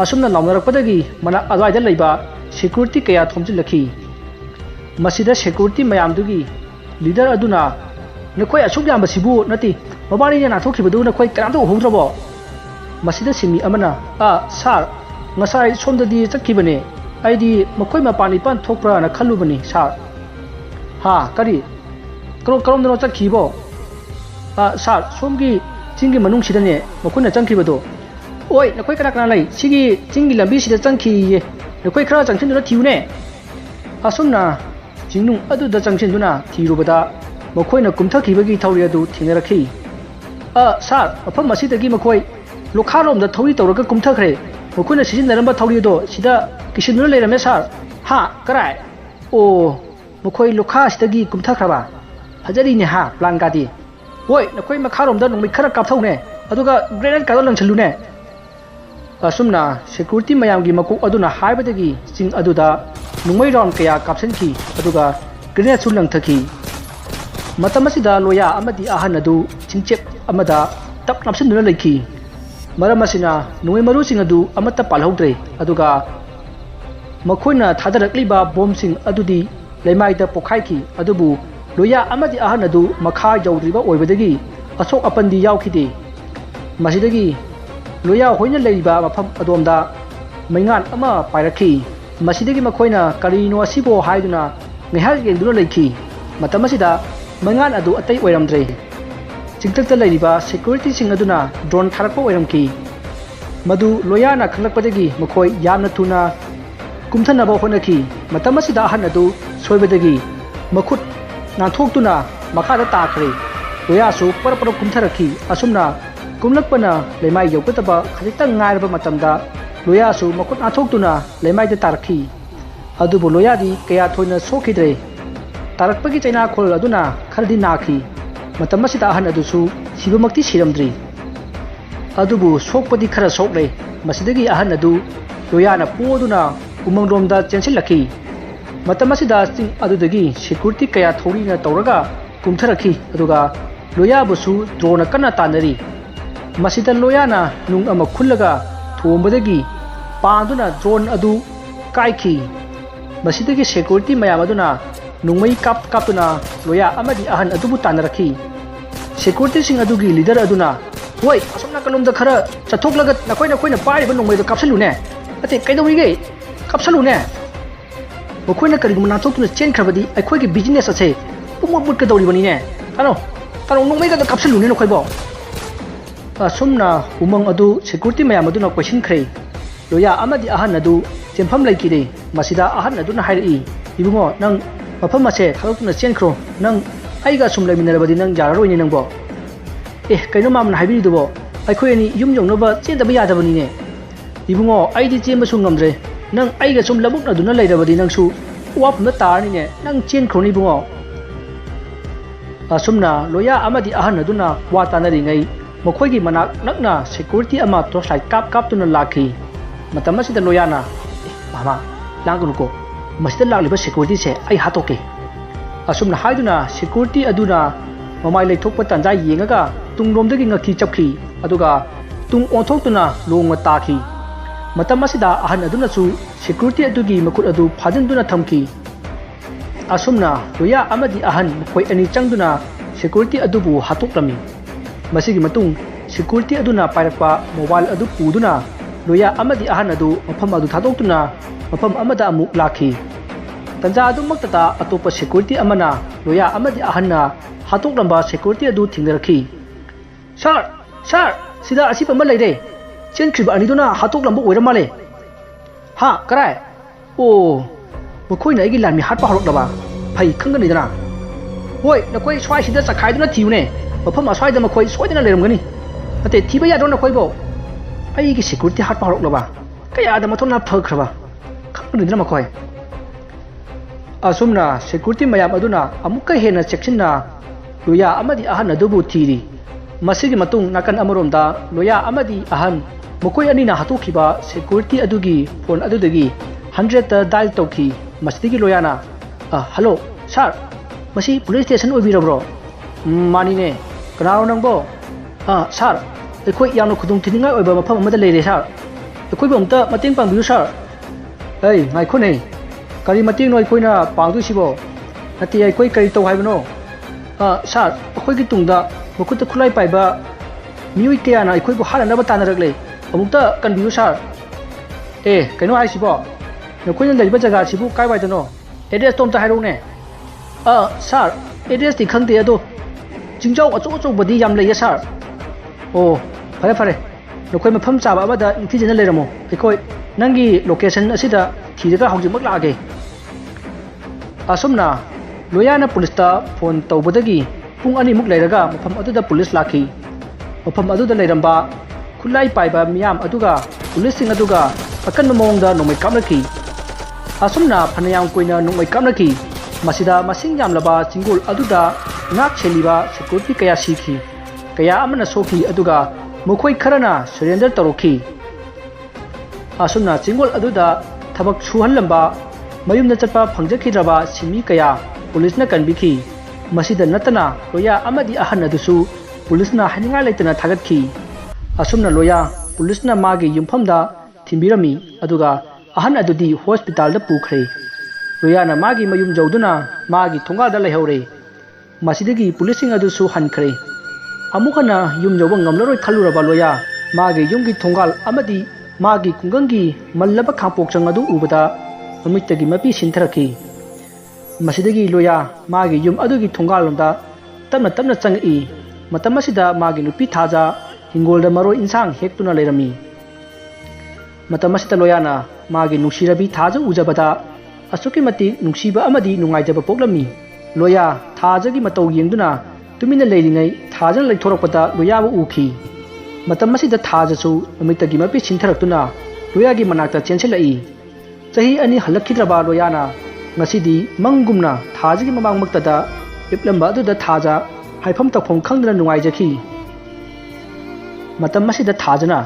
ꯑꯁꯨꯝꯅ ꯂꯥꯎꯅꯔꯛꯄꯗꯒꯤ ꯃꯅꯥꯛ ꯑꯗ꯭ꯋꯥꯏꯗ ꯂꯩꯕ ꯁꯦꯀ꯭ꯌꯨꯔꯤꯇꯤ ꯀꯌꯥ ꯊꯣꯝꯖꯤꯜꯂꯛꯈꯤ ꯃꯁꯤꯗ ꯁꯦꯀ꯭ꯌꯨꯔꯤꯇꯤ ꯃꯌꯥꯝꯗꯨꯒꯤ ꯂꯤꯗꯔ ꯑꯗꯨꯅ ꯅꯈꯣꯏ ꯑꯁꯨꯛ ꯌꯥꯝꯕꯁꯤꯕꯨ ꯅꯠꯇꯦ ꯃꯕꯥꯅꯤꯅ ꯅꯥꯊꯣꯛꯈꯤꯕꯗꯨ ꯅꯈꯣꯏ ꯀꯅꯥꯝꯇ ꯎꯍꯧꯗ꯭ꯔꯕꯣ ꯃꯁꯤꯗ ꯁꯤꯟꯃꯤ ꯑꯃꯅ ꯁꯥꯔ ꯉꯁꯥꯏ ꯁꯣꯝꯗꯗꯤ ꯆꯠꯈꯤꯕꯅꯦ ꯑꯩꯗꯤ ꯃꯈꯣꯏ ꯃꯄꯥꯟ ꯏꯄꯥꯟ ꯊꯣꯛꯄ꯭ꯔꯥꯅ ꯈꯜꯂꯨꯕꯅꯤ ꯁꯥꯔ ꯀꯔꯤ ꯀꯔꯣꯝꯗꯅꯣ ꯆꯠꯈꯤꯕꯣ ꯁꯥꯔ ꯁꯣꯝꯒꯤ ꯆꯤꯡꯒꯤ ꯃꯅꯨꯡꯁꯤꯗꯅꯦ ꯃꯈꯣꯏꯅ ꯆꯪꯈꯤꯕꯗꯣ ꯑꯣꯏ ꯅꯈꯣꯏ ꯀꯅꯥ ꯀꯅꯥ ꯂꯩ ꯁꯤꯒꯤ ꯆꯤꯡꯒꯤ ꯂꯝꯕꯤꯁꯤꯗ ꯆꯪꯈꯤꯌꯦ ꯅꯈꯣꯏ ꯈꯔ ꯆꯪꯁꯤꯟꯗꯨꯅ ꯊꯤꯌꯨꯅꯦ ꯑꯁꯨꯝꯅ ꯆꯤꯡꯅꯨꯡ ꯑꯗꯨꯗ ꯆꯪꯁꯤꯟꯗꯨꯅ ꯊꯤꯔꯨꯕꯗ ꯃꯈꯣꯏꯅ ꯀꯨꯝꯊꯈꯤꯕꯒꯤ ꯊꯧꯔꯤ ꯑꯗꯨ ꯊꯦꯡꯅꯔꯛꯈꯤ ꯁꯥꯔ ꯃꯐꯝ ꯑꯁꯤꯗꯒꯤ ꯃꯈꯣꯏ ꯂꯣꯈꯥꯔꯣꯝꯗ ꯊꯧꯔꯤ ꯇꯧꯔꯒ ꯀꯨꯝꯊꯈ꯭ꯔꯦ ꯃꯈꯣꯏꯅ ꯁꯤꯖꯤꯟꯅꯔꯝꯕ ꯊꯧꯔꯤ ꯑꯗꯣ ꯁꯤꯗ ꯀꯤꯁꯤꯟꯗꯨꯅ ꯂꯩꯔꯝꯃꯦ ꯁꯥꯔ ꯀꯔꯥꯏ ꯑꯣ ꯃꯈꯣꯏ ꯂꯣꯈꯥ ꯑꯁꯤꯗꯒꯤ ꯀꯨꯝꯊꯈ꯭ꯔꯕ ꯐꯖꯔꯤꯅꯦ ꯄ꯭ꯂꯥꯟꯒꯥꯗꯤ ꯍꯣꯏ ꯅꯈꯣꯏ ꯃꯈꯥꯔꯣꯝꯗ ꯅꯣꯡꯃꯩ ꯈꯔ ꯀꯥꯞꯊꯧꯅꯦ ꯑꯗꯨꯒ ꯒ꯭ꯔꯦꯅꯦꯗ ꯀꯥꯗꯣ ꯂꯪꯁꯜꯂꯨꯅꯦ ꯑꯁꯨꯝꯅ ꯁꯦꯀ꯭ꯌꯨꯔꯤꯇꯤ ꯃꯌꯥꯝꯒꯤ ꯃꯀꯣꯛ ꯑꯗꯨꯅ ꯍꯥꯏꯕꯗꯒꯤ ꯆꯤꯡ ꯑꯗꯨꯗ ꯅꯣꯡꯃꯩ ꯔꯥꯎꯟ ꯀꯌꯥ ꯀꯥꯞꯁꯤꯟꯈꯤ ꯑꯗꯨꯒ ꯒ꯭ꯔꯦꯅꯦꯗꯁꯨ ꯂꯪꯊꯈꯤ ꯃꯇꯝ ꯑꯁꯤꯗ ꯂꯣꯌꯥ ꯑꯃꯗꯤ ꯑꯍꯟ ꯑꯗꯨ ꯆꯤꯡꯆꯦꯞ ꯑꯃꯗ ꯇꯞ ꯅꯞꯁꯤꯟꯗꯨꯅ ꯂꯩꯈꯤ ꯃꯔꯝ ꯑꯁꯤꯅ ꯅꯣꯡꯃꯩ ꯃꯔꯨꯁꯤꯡ ꯑꯗꯨ ꯑꯃꯠꯇ ꯄꯥꯜꯍꯧꯗ꯭ꯔꯦ ꯑꯗꯨꯒ ꯃꯈꯣꯏꯅ ꯊꯥꯗꯔꯛꯂꯤꯕ ꯕꯣꯝꯁꯤꯡ ꯑꯗꯨꯗꯤ ꯂꯩꯃꯥꯏꯗ ꯄꯣꯈꯥꯏꯈꯤ ꯑꯗꯨꯕꯨ ꯂꯣꯌꯥ ꯑꯃꯗꯤ ꯑꯍꯟ ꯑꯗꯨ ꯃꯈꯥ ꯌꯧꯗ꯭ꯔꯤꯕ ꯑꯣꯏꯕꯗꯒꯤ ꯑꯁꯣꯛ ꯑꯄꯟꯗꯤ ꯌꯥꯎꯈꯤꯗꯦ ꯃꯁꯤꯗꯒꯤ ꯂꯣꯌꯥ ꯍꯣꯏꯅ ꯂꯩꯔꯤꯕ ꯃꯐꯝ ꯑꯗꯣꯝꯗ ꯃꯩꯉꯥꯟ ꯑꯃ ꯄꯥꯏꯔꯛꯈꯤ ꯃꯁꯤꯗꯒꯤ ꯃꯈꯣꯏꯅ ꯀꯔꯤꯅꯣ ꯑꯁꯤꯕꯣ ꯍꯥꯏꯗꯨꯅ ꯉꯥꯏꯍꯥꯛ ꯌꯦꯡꯗꯨꯅ ꯂꯩꯈꯤ ꯃꯇꯝ ꯑꯁꯤꯗ ꯃꯩꯉꯥꯟ ꯑꯗꯨ ꯑꯇꯩ ꯑꯣꯏꯔꯝꯗ꯭ꯔꯦ ꯆꯤꯡꯊꯛꯇ ꯂꯩꯔꯤꯕ ꯁꯦꯀ꯭ꯌꯨꯔꯤꯇꯤꯁꯤꯡ ꯑꯗꯨꯅ ꯗ꯭ꯔꯣꯟ ꯊꯥꯔꯛꯄ ꯑꯣꯏꯔꯝꯈꯤ ꯃꯗꯨ ꯂꯣꯌꯥꯅ ꯈꯪꯂꯛꯄꯗꯒꯤ ꯃꯈꯣꯏ ꯌꯥꯝꯅ ꯊꯨꯅ ꯀꯨꯝꯊꯅꯕ ꯍꯣꯠꯅꯈꯤ ꯃꯇꯝ ꯑꯁꯤꯗ ꯑꯍꯟ ꯑꯗꯨ ꯁꯣꯏꯕꯗꯒꯤ ꯃꯈꯨꯠ ꯅꯥꯟꯊꯣꯛꯇꯨꯅ ꯃꯈꯥꯗ ꯇꯥꯈ꯭ꯔꯦ ꯂꯣꯌꯥꯁꯨ ꯄꯔꯞ ꯀꯨꯝꯊꯔꯛꯈꯤ ꯑꯁꯨꯝꯅ ꯀꯨꯝꯂꯛꯄꯅ ꯂꯩꯃꯥꯏ ꯌꯧꯒꯗꯕ ꯈꯖꯤꯛꯇꯪ ꯉꯥꯏꯔꯕ ꯃꯇꯝꯗ ꯂꯣꯌꯥꯁꯨ ꯃꯈꯨꯠ ꯅꯥꯟꯊꯣꯛꯇꯨꯅ ꯂꯩꯃꯥꯏꯗ ꯇꯥꯔꯛꯈꯤ ꯑꯗꯨꯕꯨ ꯂꯣꯌꯥꯗꯤ ꯀꯌꯥ ꯊꯣꯏꯅ ꯁꯣꯛꯈꯤꯗ꯭ꯔꯦ ꯇꯥꯔꯛꯄꯒꯤ ꯆꯩꯅꯥꯈꯣꯜ ꯑꯗꯨꯅ ꯈꯔꯗꯤ ꯅꯥꯈꯤ ꯃꯇꯝ ꯑꯁꯤꯗ ꯑꯍꯟ ꯑꯗꯨꯁꯨ ꯁꯤꯕꯃꯛꯇꯤ ꯁꯤꯔꯝꯗ꯭ꯔꯤ ꯑꯗꯨꯕु ꯁꯣꯛꯄꯗꯤ ꯈꯔ ꯁꯣꯛꯂꯦ ꯃꯁꯤꯗꯒꯤ ꯑꯍꯟ ꯑꯗꯨ ꯂꯣꯌꯥꯅ ꯄꯣꯗꯨꯅ ꯎꯃꯪꯂꯣꯝꯗ ꯆꯦꯟꯁꯤꯜꯂꯛꯈꯤ ꯃꯇꯝ ꯑꯁꯤꯗ ꯆꯤꯡ ꯑꯗꯨꯗꯒꯤ ꯁꯦꯀ꯭ꯌꯨꯔꯤꯇꯤ ꯀꯌꯥ ꯊꯧꯔꯤꯅ ꯇꯧꯔꯒ ꯀꯨꯝꯊꯔꯛꯈꯤ ꯑꯗꯨꯒ ꯂꯣꯌꯥꯕꯨꯁꯨ ꯗ꯭ꯔꯣꯟꯅ ꯀꯟꯅ ꯇꯥꯟꯅꯔꯤ ꯃꯁꯤꯗ ꯂꯣꯌꯥꯅ ꯅꯨꯡ ꯑꯃ ꯈꯨꯜꯂꯒ ꯊꯣꯝꯕꯗꯒꯤ ꯄꯥꯟꯗꯨꯅ ꯗ꯭ꯔꯣꯟ ꯑꯗꯨ ꯀꯥꯏꯈꯤ ꯃꯁꯤꯗꯒꯤ ꯁꯦꯀ꯭ꯌꯨꯔꯤꯇꯤ ꯃꯌꯥꯝ ꯑꯗꯨꯅ ꯅꯣꯡꯃꯩ ꯀꯥꯞꯇꯨꯅ ꯂꯣꯌꯥ ꯑꯃꯗꯤ ꯑꯍꯟ ꯑꯗꯨꯕꯨ ꯇꯥꯟꯅꯔꯛꯈꯤ ꯁꯦꯀ꯭ꯌꯨꯔꯤꯇꯤꯁꯤꯡ ꯑꯗꯨꯒꯤ ꯂꯤꯗꯔ ꯑꯗꯨꯅ ꯍꯣꯏ ꯑꯁꯣꯝ ꯅꯥꯀꯜꯂꯣꯝꯗ ꯈꯔ ꯆꯠꯊꯣꯛꯂꯒ ꯅꯈꯣꯏꯅ ꯄꯥꯏꯔꯤꯕ ꯅꯣꯡꯃꯩꯗꯣ ꯀꯥꯞꯁꯜꯂꯨꯅꯦ ꯅꯠꯇꯦ ꯀꯩꯗꯧꯔꯤꯒꯦ ꯀꯥꯞꯁꯜꯂꯨꯅꯦ ꯃꯈꯣꯏꯅ ꯀꯔꯤꯒꯨꯝꯕ ꯅꯥꯟꯊꯣꯛꯇꯨꯅ ꯆꯦꯟꯈ꯭ꯔꯕꯗꯤ ꯑꯩꯈꯣꯏꯒꯤ ꯕꯤꯖꯤꯅꯦꯁ ꯑꯁꯦ ꯄꯨꯡꯃꯨꯠ ꯃꯨꯠꯀꯗꯧꯔꯤꯕꯅꯤꯅꯦ ꯇꯥꯅꯣ ꯅꯣꯡꯃꯩꯒꯗꯣ ꯀꯥꯞꯁꯜꯂꯨꯅꯦ ꯅꯈꯣꯏꯕꯣ ꯑꯁꯨꯝꯅ ꯎꯃꯪ ꯑꯗꯨ ꯁꯦꯀ꯭ꯌꯨꯔꯤꯇꯤ ꯃꯌꯥꯝ ꯑꯗꯨꯅ ꯀꯣꯏꯁꯤꯟꯈ꯭ꯔꯦ ꯂꯣꯌꯥ ꯑꯃꯗꯤ ꯑꯍꯟ ꯑꯗꯨ ꯆꯦꯟꯐꯝ ꯂꯩꯈꯤꯗꯦ ꯃꯁꯤꯗ ꯑꯍꯟ ꯑꯗꯨꯅ ꯍꯥꯏꯔꯛꯏ ꯏꯕꯨꯡꯉꯣ ꯅꯪ ꯃꯐꯝ ꯑꯁꯦ ꯊꯥꯗꯣꯛꯇꯨꯅ ꯆꯦꯟꯈ꯭ꯔꯣ ꯅꯪ ꯑꯩꯒ ꯁꯨꯝ ꯂꯩꯃꯤꯟꯅꯔꯕꯗꯤ ꯅꯪ ꯌꯥꯔꯔꯣꯏꯅꯦ ꯅꯪꯕꯣ ꯀꯩꯅꯣ ꯃꯥꯃꯅ ꯍꯥꯏꯕꯤꯔꯤꯗꯨꯕꯣ ꯑꯩꯈꯣꯏ ꯑꯅꯤ ꯌꯨꯝ ꯌꯧꯅꯕ ꯆꯦꯟꯗꯕ ꯌꯥꯗꯕꯅꯤꯅꯦ ꯏꯕꯨꯡꯉꯣ ꯑꯩꯗꯤ ꯆꯦꯟꯕꯁꯨ ꯉꯝꯗ꯭ರೆ ꯅꯪ ꯑꯩꯒ ꯁꯨꯝ ꯂꯕꯨꯛꯅꯗꯨꯅ ꯂꯩꯔꯕꯗꯤ ꯅꯪꯁꯨ ꯋꯥꯐꯝꯗ ꯇꯥꯔꯅꯤꯅꯦ ꯅꯪ ꯆꯦꯟꯈ꯭ꯔꯣꯅꯦ ꯏꯕꯨꯡꯉꯣ ꯑꯁꯨꯝꯅ ꯂꯣꯌꯥ ꯑꯃꯗꯤ ꯑꯍꯟ ꯑꯗꯨꯅ ꯋꯥ ꯇꯥꯅꯔꯤꯉꯩ ꯃꯈꯣꯏꯒꯤ ꯃꯅꯥꯛ ꯅꯛꯅ ꯁꯦꯀ꯭ꯌꯨꯔꯤꯇꯤ ꯑꯃ ꯇꯣꯔꯆꯂꯥꯏꯠ ꯀꯥꯞꯇꯨꯅ ꯂꯥꯛꯈꯤ ꯃꯇꯝ ꯑꯁꯤꯗ ꯂꯣꯌꯥꯅ ꯃꯥꯃꯥ ꯂꯥꯡꯒꯅꯨꯀꯣ ꯃꯁꯤꯗ ꯂꯥꯛꯂꯤꯕ ꯁꯦꯀ꯭ꯌꯨꯔꯤꯇꯤꯁꯦ ꯑꯩ ꯍꯥꯠꯇꯣꯛꯀꯦ ꯑꯁꯨꯝꯅ ꯍꯥꯏꯗꯨꯅ ꯁꯦꯀ꯭ꯌꯨꯔꯤꯇꯤ ꯑꯗꯨꯅ ꯃꯃꯥꯏ ꯂꯩꯊꯣꯛꯄ ꯇꯥꯟꯖꯥ ꯌꯦꯡꯉꯒ ꯇꯨꯡꯂꯣꯝꯗꯒꯤ ꯉꯛꯈꯤ ꯆꯞꯈꯤ ꯑꯗꯨꯒ ꯇꯨꯡ ꯑꯣꯟꯊꯣꯛꯇꯨꯅ ꯂꯣꯡꯅ ꯇꯥꯈꯤ ꯃꯇꯝ ꯑꯁꯤꯗ ꯑꯍꯟ ꯑꯗꯨꯅꯁꯨ ꯁꯦꯀ꯭ꯌꯨꯔꯤꯇꯤ ꯑꯗꯨꯒꯤ ꯃꯈꯨꯠ ꯑꯗꯨ ꯐꯥꯖꯤꯟꯗꯨꯅ ꯊꯝꯈꯤ ꯑꯁꯨꯝꯅ ꯂꯣꯌꯥ ꯑꯃꯗꯤ ꯑꯍꯟ ꯃꯈꯣꯏ ꯑꯅꯤ ꯆꯪꯗꯨꯅ ꯁꯦꯀ꯭ꯌꯨꯔꯤꯇꯤ ꯑꯗꯨꯕꯨ ꯍꯥꯠꯇꯣꯛꯂꯝꯃꯤ ꯃꯁꯤꯒꯤ ꯃꯇꯨꯡ ꯁꯦꯀ꯭ꯌꯨꯔꯤꯇꯤ ꯑꯗꯨꯅ ꯄꯥꯏꯔꯛꯄ ꯃꯣꯕꯥꯏꯜ ꯑꯗꯨ ꯄꯨꯗꯨꯅ loya amadi ahan adu mafam adu thadokuna mafam amada amuk lakhi tanja adu maktata atopa security amana loya amadi ahanna hatok lamba security adu thingdarakhi sir sida asip ama leire chen khriba ani duna hatok lamba oira male ha karai o mokoi na igi lami hat pa horok laba phai khangani dana hoi nakoi swai sida sakhai duna thiune mafam aswai da makoi soidana leramgani ate thiba ya dona koi bo ai gi security hat pa horok laba kaya da mathona phakhraba khangani dana makoi asumna security mayam aduna amukka hena sectionna loya amadi ahan adubu thiri masigi matung nakan amoromda loya amadi ahan mokoi ani na hatokhiba security adugi phone adudagi 100 ta dial tokhi masigi loya na hello sir masi police station oibirabro mani ne kanao nangbo sir ekoi yamna khudung thiningai oiba mafam amada leire sir ekoi bomta mating pangbiu sir ei ngai khone kari mating noi koina pangdu sibo ati ai koi kari to haibno sir akoi gi tungda mukut khulai paiba miui kya na akoi bo halana ba tanaragle amukta kanbiu sir kaino ai sibo nokoina leiba jaga sibu kai wai dano address tom ta hairo ne sir address ti khangte ado jingjau acho bodi yam leiya sir fare nokoi mafam chaba abada inti jena leiramo akoi nangi location asida thiraga haujimak laage asumna loyana police ta phone tawbadagi pung ani muk leiraga mafam aduda police lakhi mafam aduda leiramba khulai paiba miyam aduga police sing aduga akan mamongda nomai kamlaki asumna phanayam koina nomai kamlaki masida masing yamlaba chingul aduda ngak cheliba security kaya sikhi kaya amana sokhi aduga mukoi kharana surrender tarokhi asumna chingol aduda thabak suhanlamba mayumna chatpa phangjakhidraba simi kaya police na kanbikhi masida natana loya amadi ahan adusu police na haninga leitana thagatki asumna loya police na magi yumphamda thimbirami aduga ahan adudi hospital da pukhre loya na magi mayum jawduna magi thonga da lehore masidagi policing adusu hankhre amukana yum jawba ngamlaroi khaluraba loya magi yumgi thongal amadi magi kungangi mallaba khapok changadu ubada amitagi mapi sintharaki masidagi loya magi yum adugi thongal lomda tamna changi matam asida magi nupi thaja hingolda maro insang hektuna leirami matam asida loyana magi nushirabi thaja ujabada asuki mati nungsiba amadi nungaijaba poklami loya thajagi matau yengduna tumina leiringai thajan leithorokpada loyabu ukhi matam asida thajasu amitagi mapi sintharakuna loyagi manakta chenselai chahi ani halakhidraba loyana ngasidi mangumna thajagi mamangmaktada iplamba aduda thaja haifam takphom khangdana nungaijaki matam asida thajana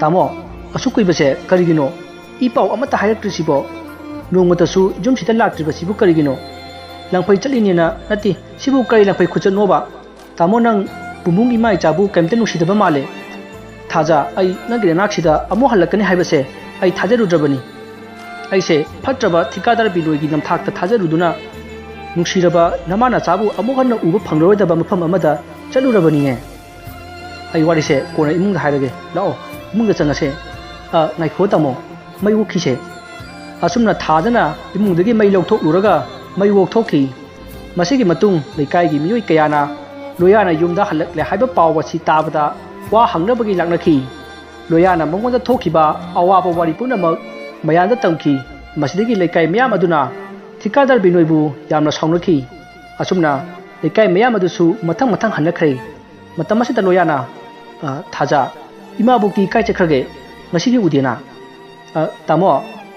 tamo asukuibase karigino ipau amata hairaktrisibo nongmatasu jumsita laktribasibu karigino langpai chalinina nati sibu kari langpai khuchanoba tamo nang bumung imai chabu kaimte nusidaba male thaja ai nagire naksida amu halakani haibase ai thajarudrabani aise fatraba thikadar biloigi namthakta thajaruduna nungsiraba namana chabu amu hanna uba phangroidaba mafam amada chalurabani ne ai warise kona imung hairage lao imung changase ngai kho tamo mai wukhise asumna thajana imung dagi mai lawthok luraga mai wok thokhi masigi matung leikai gi miyoi kayana loyana yumda halakle haiba pawwa si tabada wa hangnabagi laknakhi loyana mongonda thokhiba awaba wari punamak mayanda tamki masidagi leikai miyam aduna thikadar binoibu yamna saunakhi asumna leikai miyam adusu mathang hanakhre matam asida loyana thaja imabukti kai chakhrage ngasigi udena tamo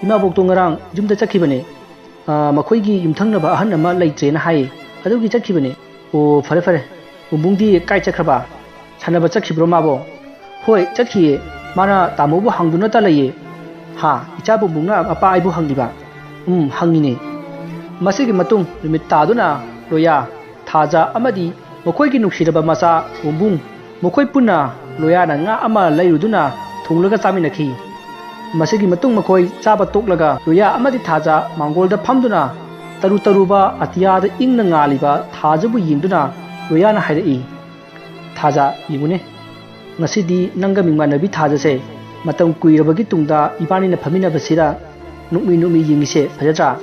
imabuk to ngarang jumda chakhibane makhoigi yumthangnaba ahan ama leitrena hai adugi chakhibane o fare bumbungdi kai chakraba sanaba chakhibro mabo hoi chakhiye mana tamobu hangduna ta leye ha icha bumbungna apa aibu hangiba hangine masigi matung limit taduna loya thaja amadi makhoigi nuksiraba macha bumbung makhoi punna loya na nga ama leiruduna thunglaga chaminakhi masigi matung makhoi chaba toklaga loya amadi thaja mangolda phamduna taruba atiyada ingna ngaliba thajabu yingduna loya na hairi thaja ibune ngasidi nanga mingmanabi thaja se ꯃꯇꯝ ꯀꯨꯏꯔꯕꯒꯤ ꯇꯨꯡꯗ ꯏꯕꯥꯅꯤꯅ ꯐꯝꯃꯤꯟꯅꯕꯁꯤꯗ ꯅꯨꯛꯃꯤ ꯌꯦꯡꯉꯤꯁꯦ ꯐꯖꯗ꯭ꯔꯥ?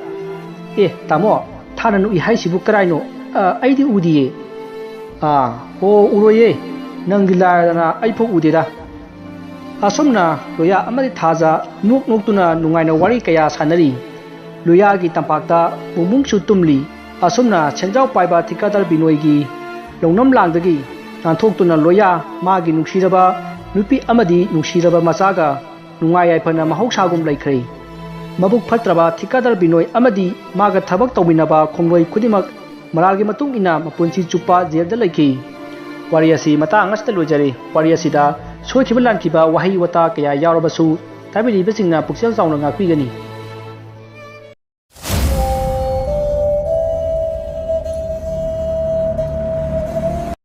ꯇꯥꯃꯣ, ꯊꯥꯅ ꯅꯨꯛꯏ ꯍꯥꯏꯁꯤꯕꯨ ꯀꯔꯥꯏꯅꯣ? ꯑꯩꯗꯤ ꯎꯗꯤꯌꯦ. 우로예. ꯅꯪꯒꯤලාꯔꯗꯅ ꯑꯩꯐꯥꯎ ꯎꯗꯦꯗ. ꯑꯁꯨꯝꯅ ꯂꯣꯌꯥ ꯑꯃꯗꯤ ꯊꯥꯖ ꯅꯣꯛꯇꯨꯅ ꯅꯨꯡꯉꯥꯏꯅ ꯋꯥꯔꯤ ꯀꯌꯥ ꯁꯥꯟꯅꯔꯤ. ꯂꯣꯌꯥꯒꯤ ꯇꯝꯄꯥꯛꯇ ꯃꯨꯡꯃꯨꯡꯁꯨ ꯇꯨꯝꯂꯤ. ꯑꯁꯨꯝꯅ ꯁꯦꯟꯖꯥꯎ ꯄꯥꯏꯕ ꯊꯤꯀꯥꯗꯔ ꯕꯤꯅꯣꯏꯒꯤ ꯂꯧꯅꯝ ꯂꯥꯡꯗꯒꯤ ꯅꯥꯟꯊꯣꯛꯇꯨꯅ ꯂꯣꯌꯥ ꯃꯥꯒꯤ ꯅꯨꯡꯁꯤꯔꯕ ꯅꯨꯄꯤ ꯑꯃꯗꯤ ꯅꯨꯡꯁꯤꯔꯕ ꯃꯆꯥꯒ ꯅꯨꯡꯉꯥꯏ ꯌꯥꯏꯐꯅ ꯃꯍꯧꯁꯥꯒꯨꯝ ꯂꯩꯈ꯭ꯔꯦ. ꯃꯕꯨꯛ ꯐꯠꯇ꯭ꯔꯕ ꯊꯤꯀꯥꯗꯔ ꯕꯤꯅꯣꯏ ꯑꯃꯗꯤ ꯃꯥꯒ ꯊꯕꯛ ꯇꯧꯃꯤꯟꯅꯕ ꯈꯣꯡꯂꯣꯏ ꯈꯨꯗꯤꯡꯃꯛ ꯃꯔꯥꯜꯒꯤ ꯃꯇꯨꯡ ꯏꯟꯅ ꯃꯄꯨꯟꯁꯤ ꯆꯨꯞꯄ ꯖꯦꯜꯗ ꯂꯩꯈꯤ. ꯋꯥꯔꯤ ꯑꯁꯤ ꯃꯇꯥꯡ ꯑꯁꯤꯗ ꯂꯣꯏꯖꯔꯦ. ꯋꯥꯔꯤ ꯑꯁꯤꯗ ꯁꯣꯏꯈꯤꯕ ꯂꯥꯟꯈꯤꯕ ꯋꯥꯍꯩ ꯋꯥꯇꯥ ꯀꯌꯥ ꯌꯥꯎꯔꯕꯁꯨ ꯇꯥꯕꯤꯔꯤꯕꯁꯤꯡꯅ ꯄꯨꯛꯆꯦꯜ ꯆꯥꯎꯅ ꯉꯥꯛꯄꯤꯒꯅꯤ.